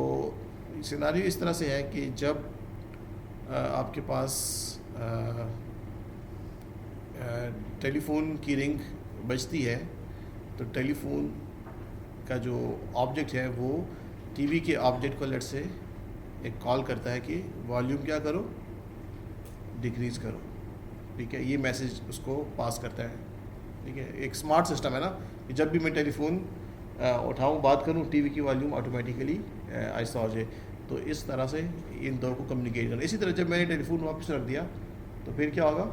सिनारी इस तरह से है कि जब आपके पास टेलीफोन की रिंग बजती है तो टेलीफोन का जो ऑब्जेक्ट है वो टीवी के ऑब्जेक्ट को लेट से एक कॉल करता है कि वॉल्यूम क्या करो, डिक्रीज़ करो, ठीक है। ये मैसेज उसको पास करता है, ठीक है। एक स्मार्ट सिस्टम है ना कि जब भी मैं टेलीफोन उठाऊं, बात करूं, टीवी की वॉल्यूम ऑटोमेटिकली आहिस्ता हो जाए। तो इस तरह से इन दो को कम्युनिकेट करना। इसी तरह जब मैंने टेलीफोन वापस रख दिया तो फिर क्या होगा,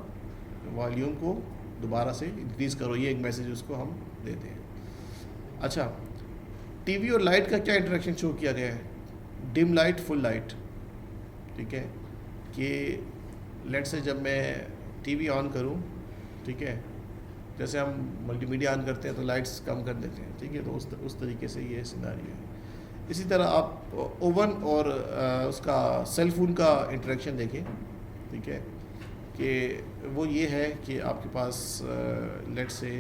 वॉल्यूम को दोबारा से इंक्रीज़ करो, ये एक मैसेज उसको हम देते हैं। अच्छा, टीवी और लाइट का क्या इंटरेक्शन शो किया गया है, डिम लाइट, फुल लाइट, ठीक है। कि लेट से जब मैं टीवी ऑन करूं, ठीक है, जैसे हम मल्टीमीडिया ऑन करते हैं तो लाइट्स कम कर देते हैं, ठीक है। तो उस तरीके से ये सिनेरियो है। इसी तरह आप ओवन और उसका सेल फोन का इंटरेक्शन देखें, ठीक है, कि वो ये है कि आपके पास लेट से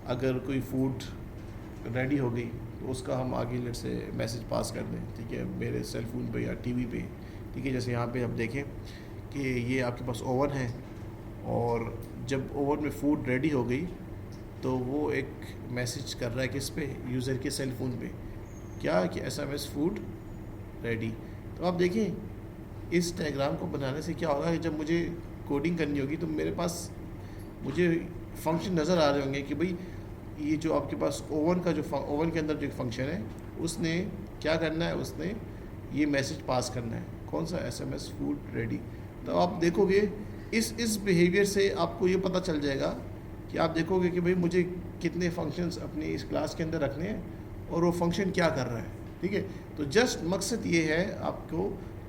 अगर कोई फूड रेडी हो गई तो उसका हम आगे लेट से मैसेज पास कर दें, ठीक है, मेरे सेल फोन पे या टीवी पे, ठीक है। जैसे यहाँ पे आप देखें कि ये आपके पास ओवन है और जब ओवन में फूड रेडी हो गई तो वो एक मैसेज कर रहा है किस पे, यूज़र के सेल फोन पे, क्या कि SMS फूड रेडी। तो आप देखें इस डायग्राम को बनाने से क्या होगा कि जब मुझे कोडिंग करनी होगी तो मेरे पास मुझे फंक्शन नज़र आ रहे होंगे कि भाई ये जो आपके पास ओवन का जो ओवन के अंदर जो फंक्शन है, उसने क्या करना है, उसने ये मैसेज पास करना है, कौन सा, SMS फूड रेडी। तो आप देखोगे इस बिहेवियर से आपको ये पता चल जाएगा कि आप देखोगे कि भाई मुझे कितने फंक्शंस अपनी इस क्लास के अंदर रखने हैं और वो फंक्शन क्या कर रहा है, ठीक है। तो जस्ट मकसद ये है आपको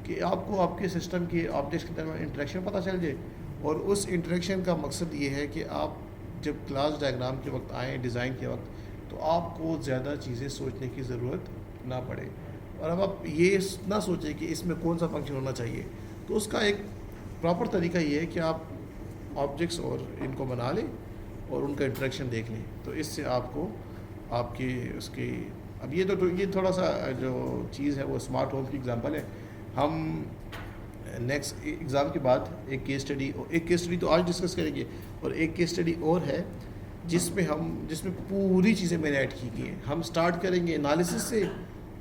कि आपको आपके सिस्टम के ऑब्जेक्ट्स के दरमियान इंटरेक्शन पता चल जाए, और उस इंटरेक्शन का मकसद ये है कि आप जब क्लास डायग्राम के वक्त आएँ, डिज़ाइन के वक्त, तो आपको ज़्यादा चीज़ें सोचने की ज़रूरत ना पड़े। और अब आप ये ना सोचें कि इसमें कौन सा फंक्शन होना चाहिए, तो उसका एक प्रॉपर तरीका ये है कि आप ऑब्जेक्ट्स और इनको बना लें और उनका इंटरेक्शन देख लें। तो इससे आपको आपके उसके अब ये थोड़ा सा जो चीज़ है वो स्मार्ट होम की एग्जांपल है। हम नेक्स्ट एग्ज़ाम के बाद एक केस स्टडी तो आज डिस्कस करेंगे, और एक केस स्टडी और है जिसमें पूरी चीज़ें मैंने ऐड की हैं। हम स्टार्ट करेंगे एनालिसिस से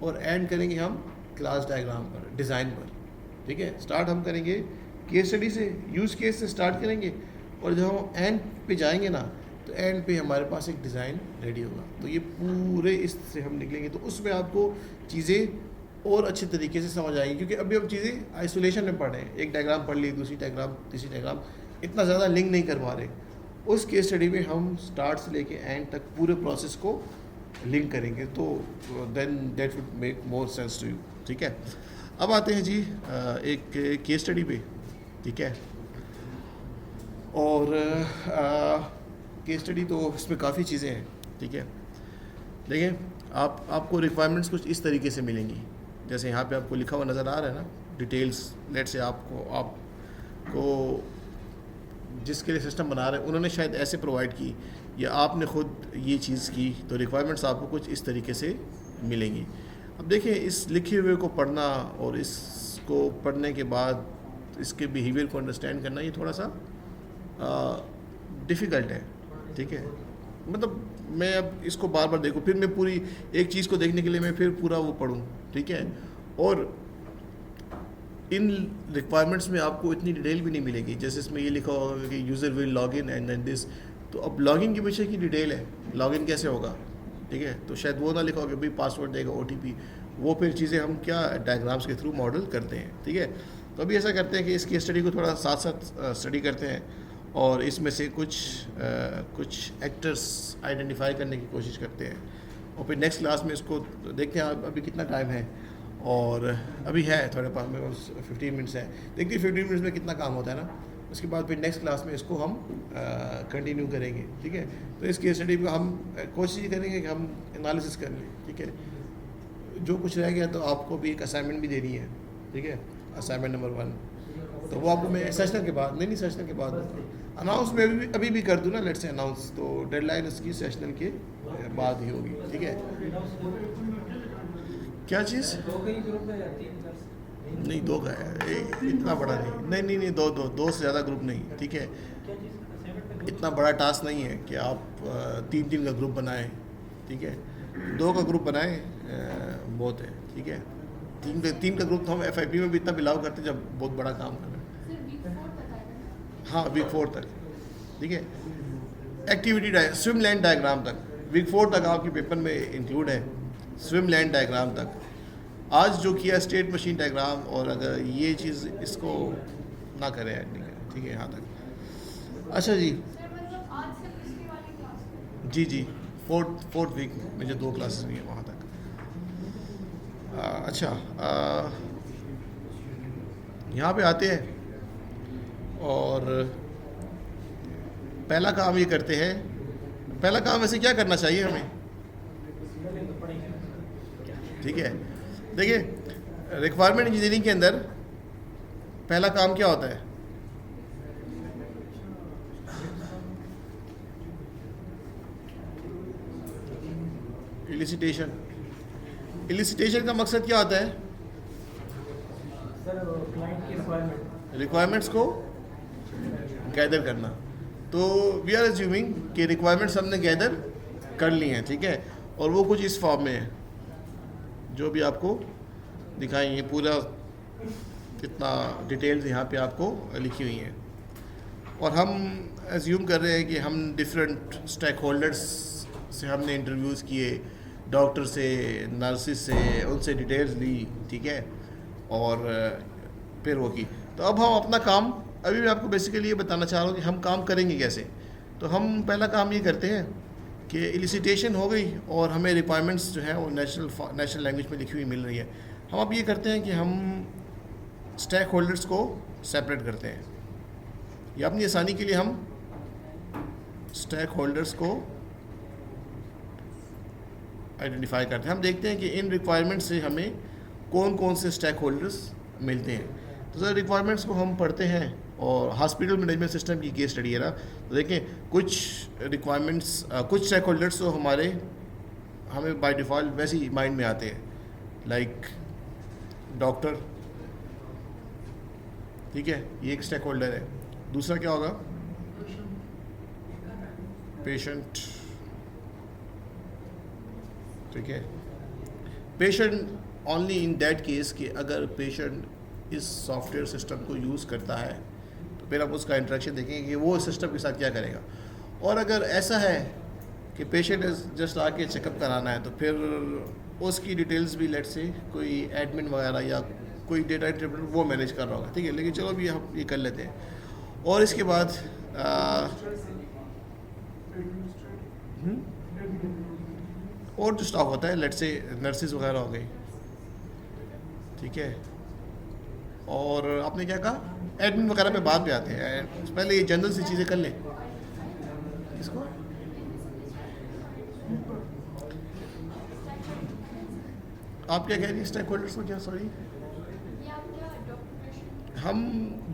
और एंड करेंगे हम क्लास डायग्राम पर, डिज़ाइन पर, ठीक है। स्टार्ट हम करेंगे केस स्टडी से, यूज़ केस से स्टार्ट करेंगे, और जब हम एंड पे जाएंगे ना, तो एंड पे हमारे पास एक डिज़ाइन रेडी होगा। तो ये पूरे इससे हम निकलेंगे, तो उसमें आपको चीज़ें और अच्छे तरीके से समझ आएंगी, क्योंकि अभी हम चीज़ें आइसोलेशन में पढ़ रहे हैं, एक डायग्राम पढ़ ली, दूसरी डायग्राम, तीसरी डायग्राम, इतना ज़्यादा लिंक नहीं कर पा रहे। उस केस स्टडी में हम स्टार्ट से लेके एंड तक पूरे प्रोसेस को लिंक करेंगे, तो then that would make more sense to you, ठीक है। अब आते हैं जी एक केस स्टडी पे, ठीक है। और केस स्टडी तो इसमें काफ़ी चीज़ें हैं, ठीक है। देखिए आपको रिक्वायरमेंट्स कुछ इस तरीके से मिलेंगी, जैसे यहाँ पे आपको लिखा हुआ नज़र आ रहा है ना, डिटेल्स। लेट से आपको जिसके लिए सिस्टम बना रहे हैं उन्होंने शायद ऐसे प्रोवाइड की, या आपने ख़ुद ये चीज़ की, तो रिक्वायरमेंट्स आपको कुछ इस तरीके से मिलेंगी। अब देखिए, इस लिखे हुए को पढ़ना और इसको पढ़ने के बाद इसके बिहेवियर को अंडरस्टैंड करना, ये थोड़ा सा डिफ़िकल्ट है, ठीक है। मतलब मैं अब इसको बार बार देखूँ, फिर मैं पूरी एक चीज़ को देखने के लिए मैं फिर पूरा वो पढ़ूँ, ठीक है। और इन रिक्वायरमेंट्स में आपको इतनी डिटेल भी नहीं मिलेगी, जैसे इसमें ये लिखा होगा कि user will log in and then this. तो अब लॉगिन के पीछे की डिटेल है, लॉगिन कैसे होगा, ठीक है। तो शायद वो ना लिखा होगा भाई पासवर्ड देगा, OTP, वो फिर चीज़ें हम क्या डायग्राम्स के थ्रू मॉडल करते हैं, ठीक है। तो अभी ऐसा करते हैं कि इस केस स्टडी को थोड़ा साथ साथ स्टडी करते हैं, और इसमें से कुछ एक्टर्स आइडेंटिफाई करने की कोशिश करते हैं, और फिर नेक्स्ट क्लास में इसको देखते हैं। अभी कितना टाइम है, और अभी है थोड़े पास, मेरे पास 15 मिनट्स है, देखते हैं 15 मिनट्स में कितना काम होता है ना। उसके बाद फिर नेक्स्ट क्लास में इसको हम कंटिन्यू करेंगे, ठीक है। तो इस केस स्टडी में हम कोशिश करेंगे कि हम एनालिसिस कर लें, ठीक है। जो कुछ रह गया तो आपको भी एक असाइनमेंट भी देनी है, ठीक है, असाइनमेंट नंबर 1। तो वो आपको मैं सेशनल के बाद सेशनल के बाद अनाउंस में अभी भी कर दूँ ना, लेट्स से अनाउंस, तो डेडलाइन इसकी सेशनल के बाद ही होगी, ठीक है। क्या चीज़? नहीं, 2 का है, इतना बड़ा नहीं, दो से ज़्यादा ग्रुप नहीं, ठीक है। इतना बड़ा टास्क नहीं है कि आप 3 का ग्रुप बनाएं, ठीक है। 2 का ग्रुप बनाएं बहुत है, ठीक है। 3 का ग्रुप तो हम FIP में भी इतना बिलाव करते हैं जब बहुत बड़ा काम कर रहे हैं। हाँ, वीक 4 तक, ठीक है। एक्टिविटी स्विम लैंड डायग्राम तक, वीक 4 तक आपके पेपर में इंक्लूड है, स्विम लैंड डायग्राम तक। आज जो किया स्टेट मशीन डायग्राम, और अगर ये चीज़ इसको ना करें ऐड नहीं करें, ठीक है, यहाँ तक। अच्छा जी, फोर्थ वीक में जो 2 क्लासेस हुई हैं वहाँ तक। अच्छा, यहाँ पे आते हैं, और पहला काम ये करते हैं। पहला काम वैसे क्या करना चाहिए हमें, ठीक है। देखिए, रिक्वायरमेंट इंजीनियरिंग के अंदर पहला काम क्या होता है? इलिसिटेशन का मकसद क्या होता है? रिक्वायरमेंट्स को गैदर करना। तो वी आर एज्यूमिंग कि रिक्वायरमेंट्स हमने गैदर कर ली हैं, ठीक है, और वो कुछ इस फॉर्म में है जो भी आपको दिखाएंगे। पूरा कितना डिटेल्स यहाँ पे आपको लिखी हुई हैं, और हम एज्यूम कर रहे हैं कि हम डिफरेंट स्टेक होल्डर्स से हमने इंटरव्यूज़ किए, डॉक्टर से, नर्सिस से, उनसे डिटेल्स ली, ठीक है, और फिर वो की। तो अब हम अपना काम, अभी मैं आपको बेसिकली ये बताना चाह रहा हूँ कि हम काम करेंगे कैसे। तो हम पहला काम ये करते हैं कि एलिसिटेशन हो गई और हमें रिक्वायरमेंट्स जो है वो नेशनल लैंग्वेज में लिखी हुई मिल रही है। हम अब ये करते हैं कि हम स्टेक होल्डर्स को सेपरेट करते हैं, या अपनी आसानी के लिए हम स्टेक होल्डर्स को आइडेंटिफाई करते हैं। हम देखते हैं कि इन रिक्वायरमेंट्स से हमें कौन कौन से स्टेक होल्डर्स मिलते हैं। तो सर रिक्वायरमेंट्स को हम पढ़ते हैं, और हॉस्पिटल मैनेजमेंट सिस्टम की केस स्टडी है ना, तो देखें कुछ रिक्वायरमेंट्स, कुछ स्टेक होल्डर्स तो हमें बाय डिफ़ॉल्ट वैसे ही माइंड में आते हैं, लाइक डॉक्टर, ठीक है, ये एक स्टेक होल्डर है। दूसरा क्या होगा? पेशेंट, ठीक है। Patient only in that case कि अगर पेशेंट इस सॉफ्टवेयर सिस्टम को यूज़ करता है तो फिर हम उसका इंटरेक्शन देखेंगे कि वो सिस्टम के साथ क्या करेगा। और अगर ऐसा है कि पेशेंट जस्ट आके चेकअप कराना है, तो फिर उसकी डिटेल्स भी लेट से कोई एडमिन वगैरह या कोई डेटा इंटरप्रेटर वो मैनेज कर रहा होगा, ठीक है। लेकिन चलो अभी हम ये कर लेते हैं। और इसके बाद और जो स्टाफ होता है, लेट से नर्सिस वगैरह हो गई, ठीक है। और आपने क्या कहा, एडमिन वगैरह पे बाद में आते हैं, पहले ये जनरल सी चीज़ें कर लें। इसको आप क्या कह रही हैं स्टेक होल्डर्स को? क्या, सॉरी, हम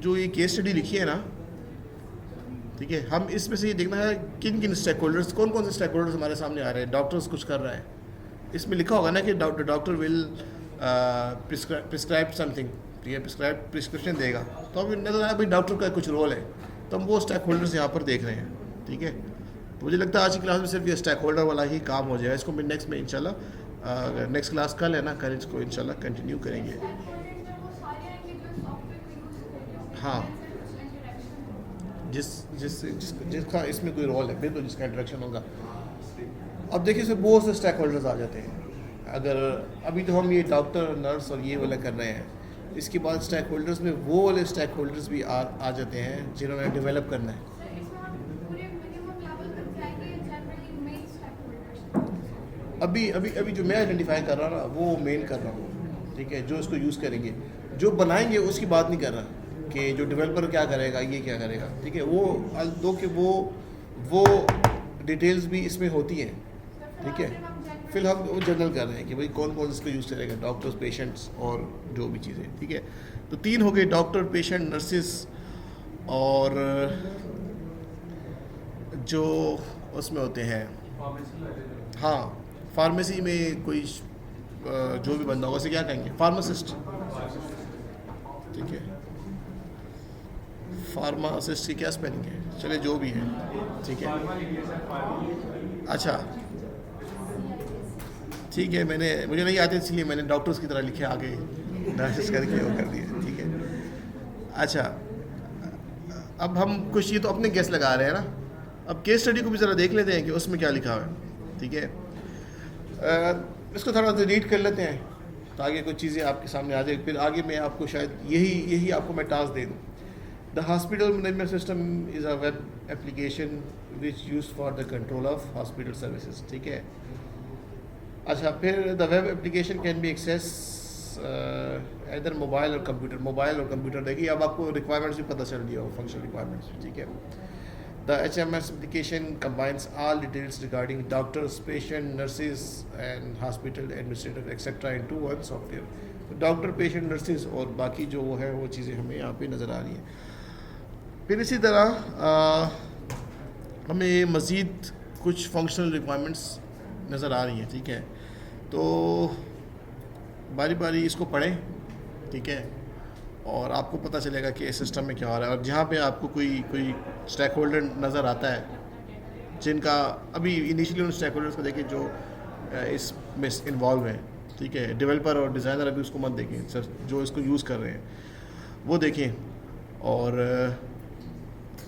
जो ये केस स्टडी लिखी है ना, ठीक है, हम इसमें से ये देखना है किन किन स्टेक होल्डर्स, कौन कौन से स्टेक होल्डर्स हमारे सामने आ रहे हैं। डॉक्टर्स कुछ कर रहा है, इसमें लिखा होगा ना कि डॉक्टर विल प्रिस्क्राइब समथिंग, ठीक है, प्रिस्क्रिप्शन देगा, तो अभी नजर आया भाई डॉक्टर का कुछ रोल है, तो हम वो स्टेक होल्डर्स यहाँ पर देख रहे हैं, ठीक है। तो मुझे लगता है आज की क्लास में सिर्फ ये स्टेक होल्डर वाला ही काम हो जाएगा। इसको मैं नेक्स्ट में इंशाल्लाह, नेक्स्ट क्लास कल है ना, कल इसको इंशाल्लाह कंटिन्यू करेंगे। हाँ, जिसका इसमें कोई रोल है, बिल्कुल जिसका इंटरेक्शन होगा। अब देखिए सर, बहुत से स्टेक होल्डर्स आ जाते हैं। अगर अभी तो हम ये डॉक्टर, नर्स और ये वाला कर रहे हैं, इसके बाद स्टेक होल्डर्स में वो वाले स्टेक होल्डर्स भी आ जाते हैं जिन्होंने डेवलप करना है। अभी जो मैं आइडेंटिफाई कर रहा हूँ ना, वो मेन कर रहा हूँ, ठीक है। जो इसको यूज़ करेंगे, जो बनाएंगे उसकी बात नहीं कर रहा कि जो डेवलपर क्या करेगा, ये क्या करेगा, ठीक है। वो दो कि वो डिटेल्स भी इसमें होती हैं, ठीक है। फिर हम वो जनरल कर रहे हैं कि भाई कौन कौन इसको यूज़ करेगा, डॉक्टर्स, पेशेंट्स और जो भी चीज़ें, ठीक है। तो 3 हो गए, डॉक्टर, पेशेंट, नर्सिस, और जो उसमें होते हैं, हाँ, फार्मेसी में कोई जो भी बंदा होगा उसे क्या कहेंगे, फार्मासिस्ट, ठीक है। फार्मासिस्ट की क्या स्पेलिंग है, चले जो भी है, ठीक है। अच्छा, ठीक है, मुझे नहीं आते इसलिए मैंने डॉक्टर्स की तरह लिखे, आगे नर्सिस करके वो कर दिए, ठीक है। अच्छा, अब हम कुछ ये तो अपने गेस लगा रहे हैं ना, अब केस स्टडी को भी ज़रा देख लेते हैं कि उसमें क्या लिखा हुआ है, ठीक है। इसको थोड़ा सा रीड कर लेते हैं ताकि कुछ चीज़ें आपके सामने आ जाए, फिर आगे मैं आपको शायद यही आपको मैं टास्क दे दूँ। The hospital management system is a web application which use for the control of hospital services, ठीक है। अच्छा, फिर the web application can be access इधर मोबाइल और कंप्यूटर, देखिए अब आपको रिक्वायरमेंट्स भी पता चल रही है, फंक्शनल रिक्वायरमेंट्स, ठीक है। The HMS application combines all details regarding doctors, patient, nurses and hospital administrative etc. into one software. तो डॉक्टर, पेशेंट, नर्सिस और बाकी जो वो है वो चीज़ें हमें यहाँ पे नज़र आ रही हैं। फिर इसी तरह हमें मज़ीद कुछ फंक्शनल रिक्वायरमेंट्स नज़र आ रही हैं, ठीक है। तो बारी बारी इसको पढ़ें, ठीक है, और आपको पता चलेगा कि इस सिस्टम में क्या हो रहा है। और जहाँ पे आपको कोई स्टेक होल्डर नज़र आता है जिनका अभी इनिशियली उन स्टेक होल्डर्स को देखें जो इसमें इन्वॉल्व हैं, ठीक है। डेवलपर और डिज़ाइनर अभी उसको मत देखें, सर जो इसको यूज़ कर रहे हैं वो देखें। और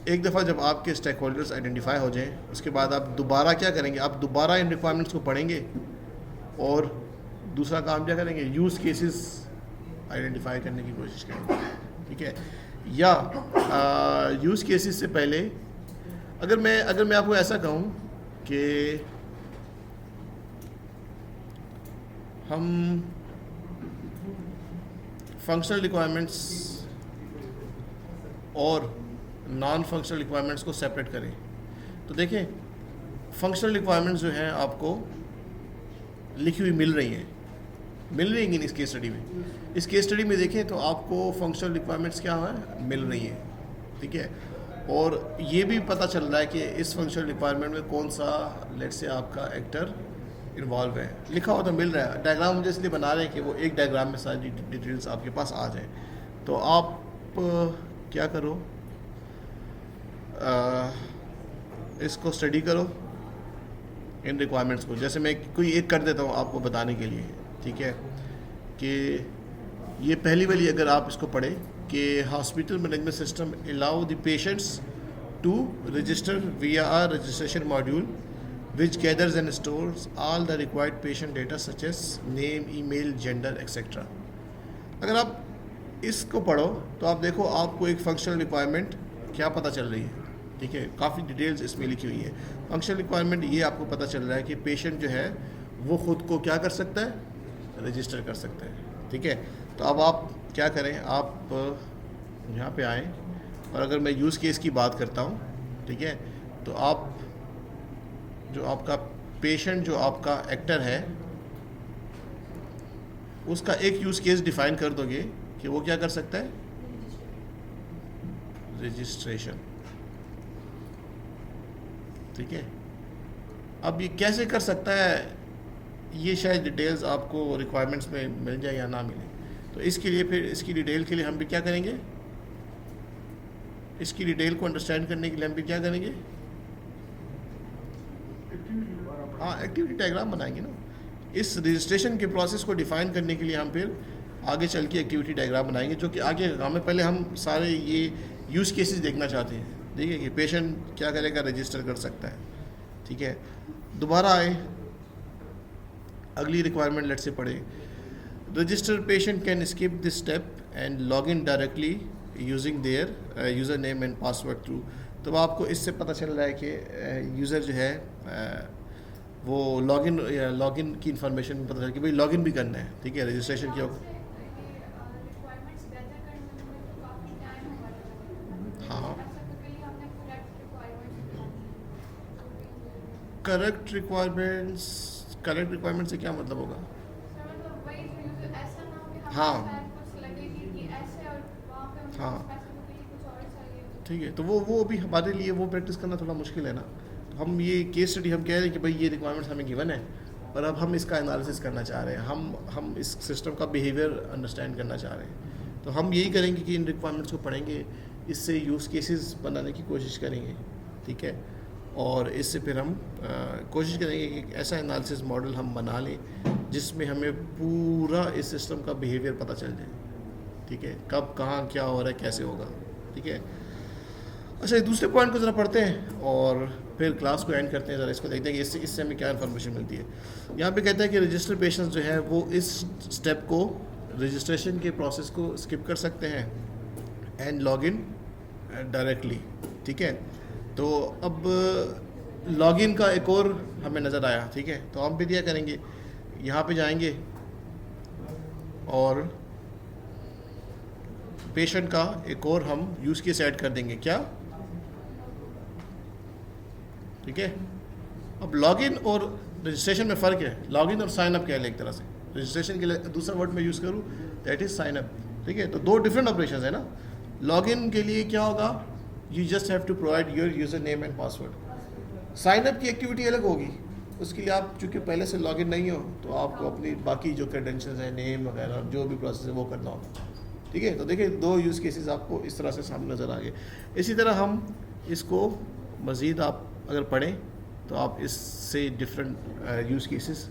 एक दफ़ा जब आपके स्टेक होल्डर्स आइडेंटिफाई हो जाएं, उसके बाद आप दोबारा क्या करेंगे, आप दोबारा इन रिक्वायरमेंट्स को पढ़ेंगे और दूसरा काम क्या करेंगे, यूज़ केसेस आइडेंटिफाई करने की कोशिश करेंगे, ठीक है। या यूज़ केसेस से पहले अगर मैं आपको ऐसा कहूँ कि हम फंक्शनल रिक्वायरमेंट्स और नॉन फंक्शनल रिक्वायरमेंट्स को सेपरेट करें, तो देखें फंक्शनल रिक्वायरमेंट्स जो हैं आपको लिखी हुई मिल रही हैं इस केस स्टडी में। इस केस स्टडी में देखें तो आपको फंक्शनल रिक्वायरमेंट्स क्या है मिल रही हैं, ठीक है। और ये भी पता चल रहा है कि इस फंक्शनल रिक्वायरमेंट में कौन सा लेट्स से आपका एक्टर इन्वॉल्व है, लिखा हुआ तो मिल रहा है। डायग्राम मुझे इसलिए बना रहे हैं कि वो एक डायग्राम में सारी डिटेल्स आपके पास आ जाए। तो आप क्या करो, इसको स्टडी करो इन रिक्वायरमेंट्स को। जैसे मैं कोई एक कर देता हूँ आपको बताने के लिए, ठीक है, कि ये पहली वाली अगर आप इसको पढ़ें कि hospital management system allow the patients to register via a registration module which gathers and stores all the required patient data such as name, email, gender, etc. अगर आप इसको पढ़ो तो आप देखो आपको एक फंक्शनल रिक्वायरमेंट क्या पता चल रही है, ठीक है। काफ़ी डिटेल्स इसमें लिखी हुई है। फंक्शनल रिक्वायरमेंट ये आपको पता चल रहा है कि पेशेंट जो है वो ख़ुद को क्या कर सकता है, रजिस्टर कर सकता है, ठीक है। तो अब आप क्या करें, आप यहाँ पे आएँ और अगर मैं यूज़ केस की बात करता हूँ, ठीक है, तो आप जो आपका पेशेंट जो आपका एक्टर है उसका एक यूज़ केस डिफाइन कर दोगे कि वो क्या कर सकता है, रजिस्ट्रेशन, ठीक है। अब ये कैसे कर सकता है, ये शायद डिटेल्स आपको रिक्वायरमेंट्स में मिल जाए या ना मिले। तो इसके लिए फिर इसकी डिटेल के लिए हम भी क्या करेंगे, इसकी डिटेल को अंडरस्टैंड करने के लिए हम भी क्या करेंगे, हाँ एक्टिविटी डायग्राम बनाएंगे ना। इस रजिस्ट्रेशन के प्रोसेस को डिफाइन करने के लिए हम फिर आगे चल के एक्टिविटी डायग्राम बनाएंगे, जो कि आगे काम में पहले हम सारे ये यूज़ केसेस देखना चाहते हैं। देखिए कि पेशेंट क्या करेगा, रजिस्टर कर सकता है, ठीक है। दोबारा आए अगली रिक्वायरमेंट लेट से पढ़े, register patient can skip this step and log in directly using their user name and password through. तो आपको इससे पता चल रहा है कि यूज़र जो है वो लॉगिन की इन्फॉर्मेशन पता चल कि भाई लॉगिन भी करना है, ठीक है, रजिस्ट्रेशन किया। हाँ, करेक्ट रिक्वायरमेंट्स से क्या मतलब होगा, हाँ हाँ, ठीक है। तो वो भी हमारे लिए वो प्रैक्टिस करना थोड़ा मुश्किल है ना। तो हम ये केस स्टडी हम कह रहे हैं कि भाई ये रिक्वायरमेंट्स हमें गिवन है और अब हम इसका एनालिसिस करना चाह रहे हैं, हम इस सिस्टम का बिहेवियर अंडरस्टैंड करना चाह रहे हैं। तो हम यही करेंगे कि इन रिक्वायरमेंट्स को पढ़ेंगे, इससे यूज़ केसेस बनाने की कोशिश करेंगे, ठीक है। और इससे फिर हम कोशिश करेंगे कि एक ऐसा एनालिसिस मॉडल हम बना लें जिसमें हमें पूरा इस सिस्टम का बिहेवियर पता चल जाए, ठीक है, कब कहाँ क्या हो रहा है, कैसे होगा, ठीक है। अच्छा, दूसरे पॉइंट को ज़रा पढ़ते हैं और फिर क्लास को एंड करते हैं। ज़रा इसको देखते हैं कि इससे हमें क्या इन्फॉर्मेशन मिलती है। यहाँ पे कहता है कि रजिस्टर पेशेंट्स जो है वो इस स्टेप को, रजिस्ट्रेशन के प्रोसेस को स्किप कर सकते हैं एंड लॉग इन डायरेक्टली, ठीक है। तो अब लॉगिन का एक और हमें नज़र आया, ठीक है। तो हम भी क्या करेंगे, यहाँ पे जाएंगे और पेशेंट का एक और हम यूज़ केस ऐड कर देंगे, क्या, ठीक है। अब लॉगिन और रजिस्ट्रेशन में फ़र्क है, लॉगिन और साइन अप क्या है, एक तरह से रजिस्ट्रेशन के लिए दूसरा वर्ड मैं यूज़ करूँ दैट इज़ साइन अप, ठीक है। तो दो डिफरेंट ऑपरेशन है ना। लॉगिन के लिए क्या होगा, you just have to provide your user name and password. Sign up की एक्टिविटी अलग होगी, उसके लिए आप चूँकि पहले से लॉगिन नहीं हो तो आपको अपनी बाकी जो क्रेडेंशियल्स हैं, नेम वगैरह जो भी प्रोसेस है वो करना होगा, ठीक है। तो देखिए दो यूज़ केसेस आपको इस तरह से सामने नज़र आ गए। इसी तरह हम इसको मज़ीद आप अगर पढ़ें तो आप इससे डिफरेंट यूज़ केसेस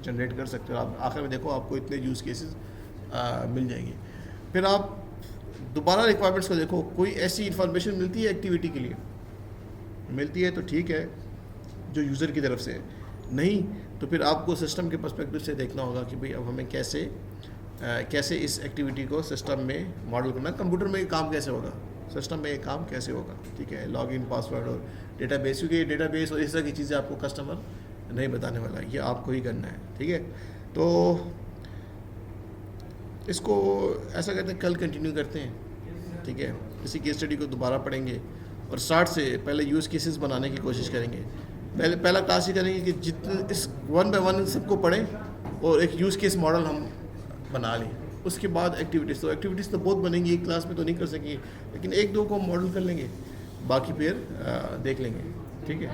जनरेट कर सकते हो। आप आखिर में देखो आपको इतने यूज़ केसेस मिल जाएंगे। फिर आप दोबारा रिक्वायरमेंट्स को देखो, कोई ऐसी इंफॉर्मेशन मिलती है एक्टिविटी के लिए, मिलती है तो ठीक है जो यूज़र की तरफ से है, नहीं तो फिर आपको सिस्टम के पर्सपेक्टिव से देखना होगा कि भाई अब हमें कैसे इस एक्टिविटी को सिस्टम में मॉडल करना, कंप्यूटर में काम कैसे होगा, सिस्टम में काम कैसे होगा, ठीक है, लॉगिन पासवर्ड और डेटाबेस, क्योंकि डेटाबेस और इस तरह की चीज़ें आपको कस्टमर नहीं बताने वाला, ये आपको ही करना है, ठीक है। तो इसको ऐसा करते हैं, कल कंटिन्यू करते हैं, ठीक है, इसी केस स्टडी को दोबारा पढ़ेंगे और स्टार्ट से पहले यूज़ केसेस बनाने की कोशिश करेंगे। पहला क्लास ये करेंगे कि जितने इस 1 बाय 1 सबको पढ़ें और एक यूज़ केस मॉडल हम बना लें। उसके बाद एक्टिविटीज़ तो बहुत बनेंगी, एक क्लास में तो नहीं कर सकेंगे, लेकिन 1-2 को मॉडल कर लेंगे, बाकी फिर देख लेंगे, ठीक है।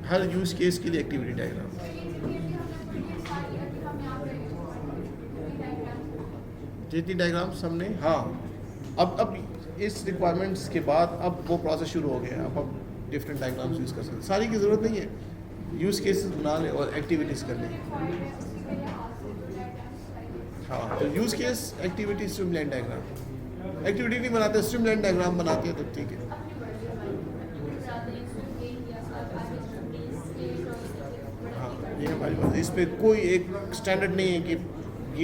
हर यूज़ केस के लिए एक्टिविटी डायग्राम, जितनी डायग्राम्स हमने, हाँ अब इस रिक्वायरमेंट्स के बाद अब वो प्रोसेस शुरू हो गया, अब डिफरेंट डायग्राम्स यूज़ कर सकते हैं, सारी की ज़रूरत नहीं है, यूज़ केसेस बना लें और एक्टिविटीज़ कर लें। हाँ, तो use case activity streamline diagram, activity नहीं बनाते स्ट्रीमलाइन डायग्राम बनाते हैं तो ठीक है। हाँ, ये हमारी मर्जी, इस पर कोई एक स्टैंडर्ड नहीं है कि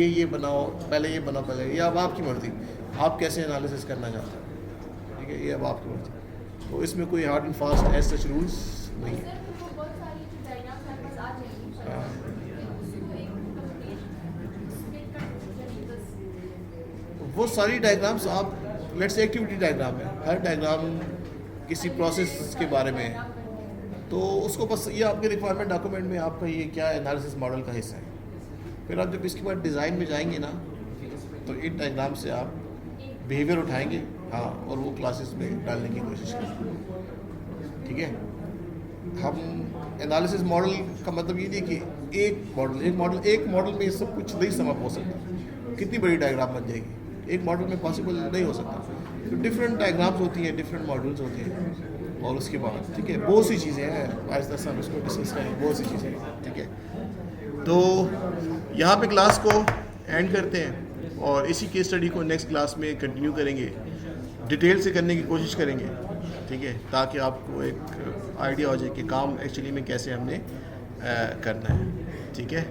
ये बनाओ पहले, ये बनाओ पहले, ये अब आपकी मर्जी, आप कैसे एनालिसिस करना चाहते हैं, ठीक है, ये अब आपकी मर्जी। तो इसमें कोई hard and fast as such rules नहीं है। वो सारी डायग्राम्स आप, लेट्स से एक्टिविटी डायग्राम है, हर डायग्राम किसी प्रोसेस के बारे में है, तो उसको बस ये आपके रिक्वायरमेंट डॉक्यूमेंट में आपका ये क्या एनालिसिस मॉडल का हिस्सा है। फिर आप जब इसके बाद डिज़ाइन में जाएंगे ना, तो इन डायग्राम से आप बिहेवियर उठाएंगे, हाँ, और वो क्लासेस में डालने की कोशिश करेंगे, ठीक है। हम एनालिसिस मॉडल का मतलब ये नहीं कि एक मॉडल में सब कुछ नहीं समझ हो सकता, कितनी बड़ी डायग्राम बन जाएगी, एक मॉडल में पॉसिबल नहीं हो सकता। तो डिफरेंट डायग्राम्स होती हैं, डिफरेंट मॉडल्स होते हैं, और उसके बाद ठीक है बहुत सी चीज़ें हैं, आज तक हम इसको डिस्कस करेंगे, बहुत सी चीज़ें हैं, ठीक है। तो यहाँ पे क्लास को एंड करते हैं और इसी केस स्टडी को नेक्स्ट क्लास में कंटिन्यू करेंगे, डिटेल से करने की कोशिश करेंगे, ठीक है, ताकि आपको एक आइडिया हो जाए कि काम एक्चुअली में कैसे हमने करना है, ठीक है।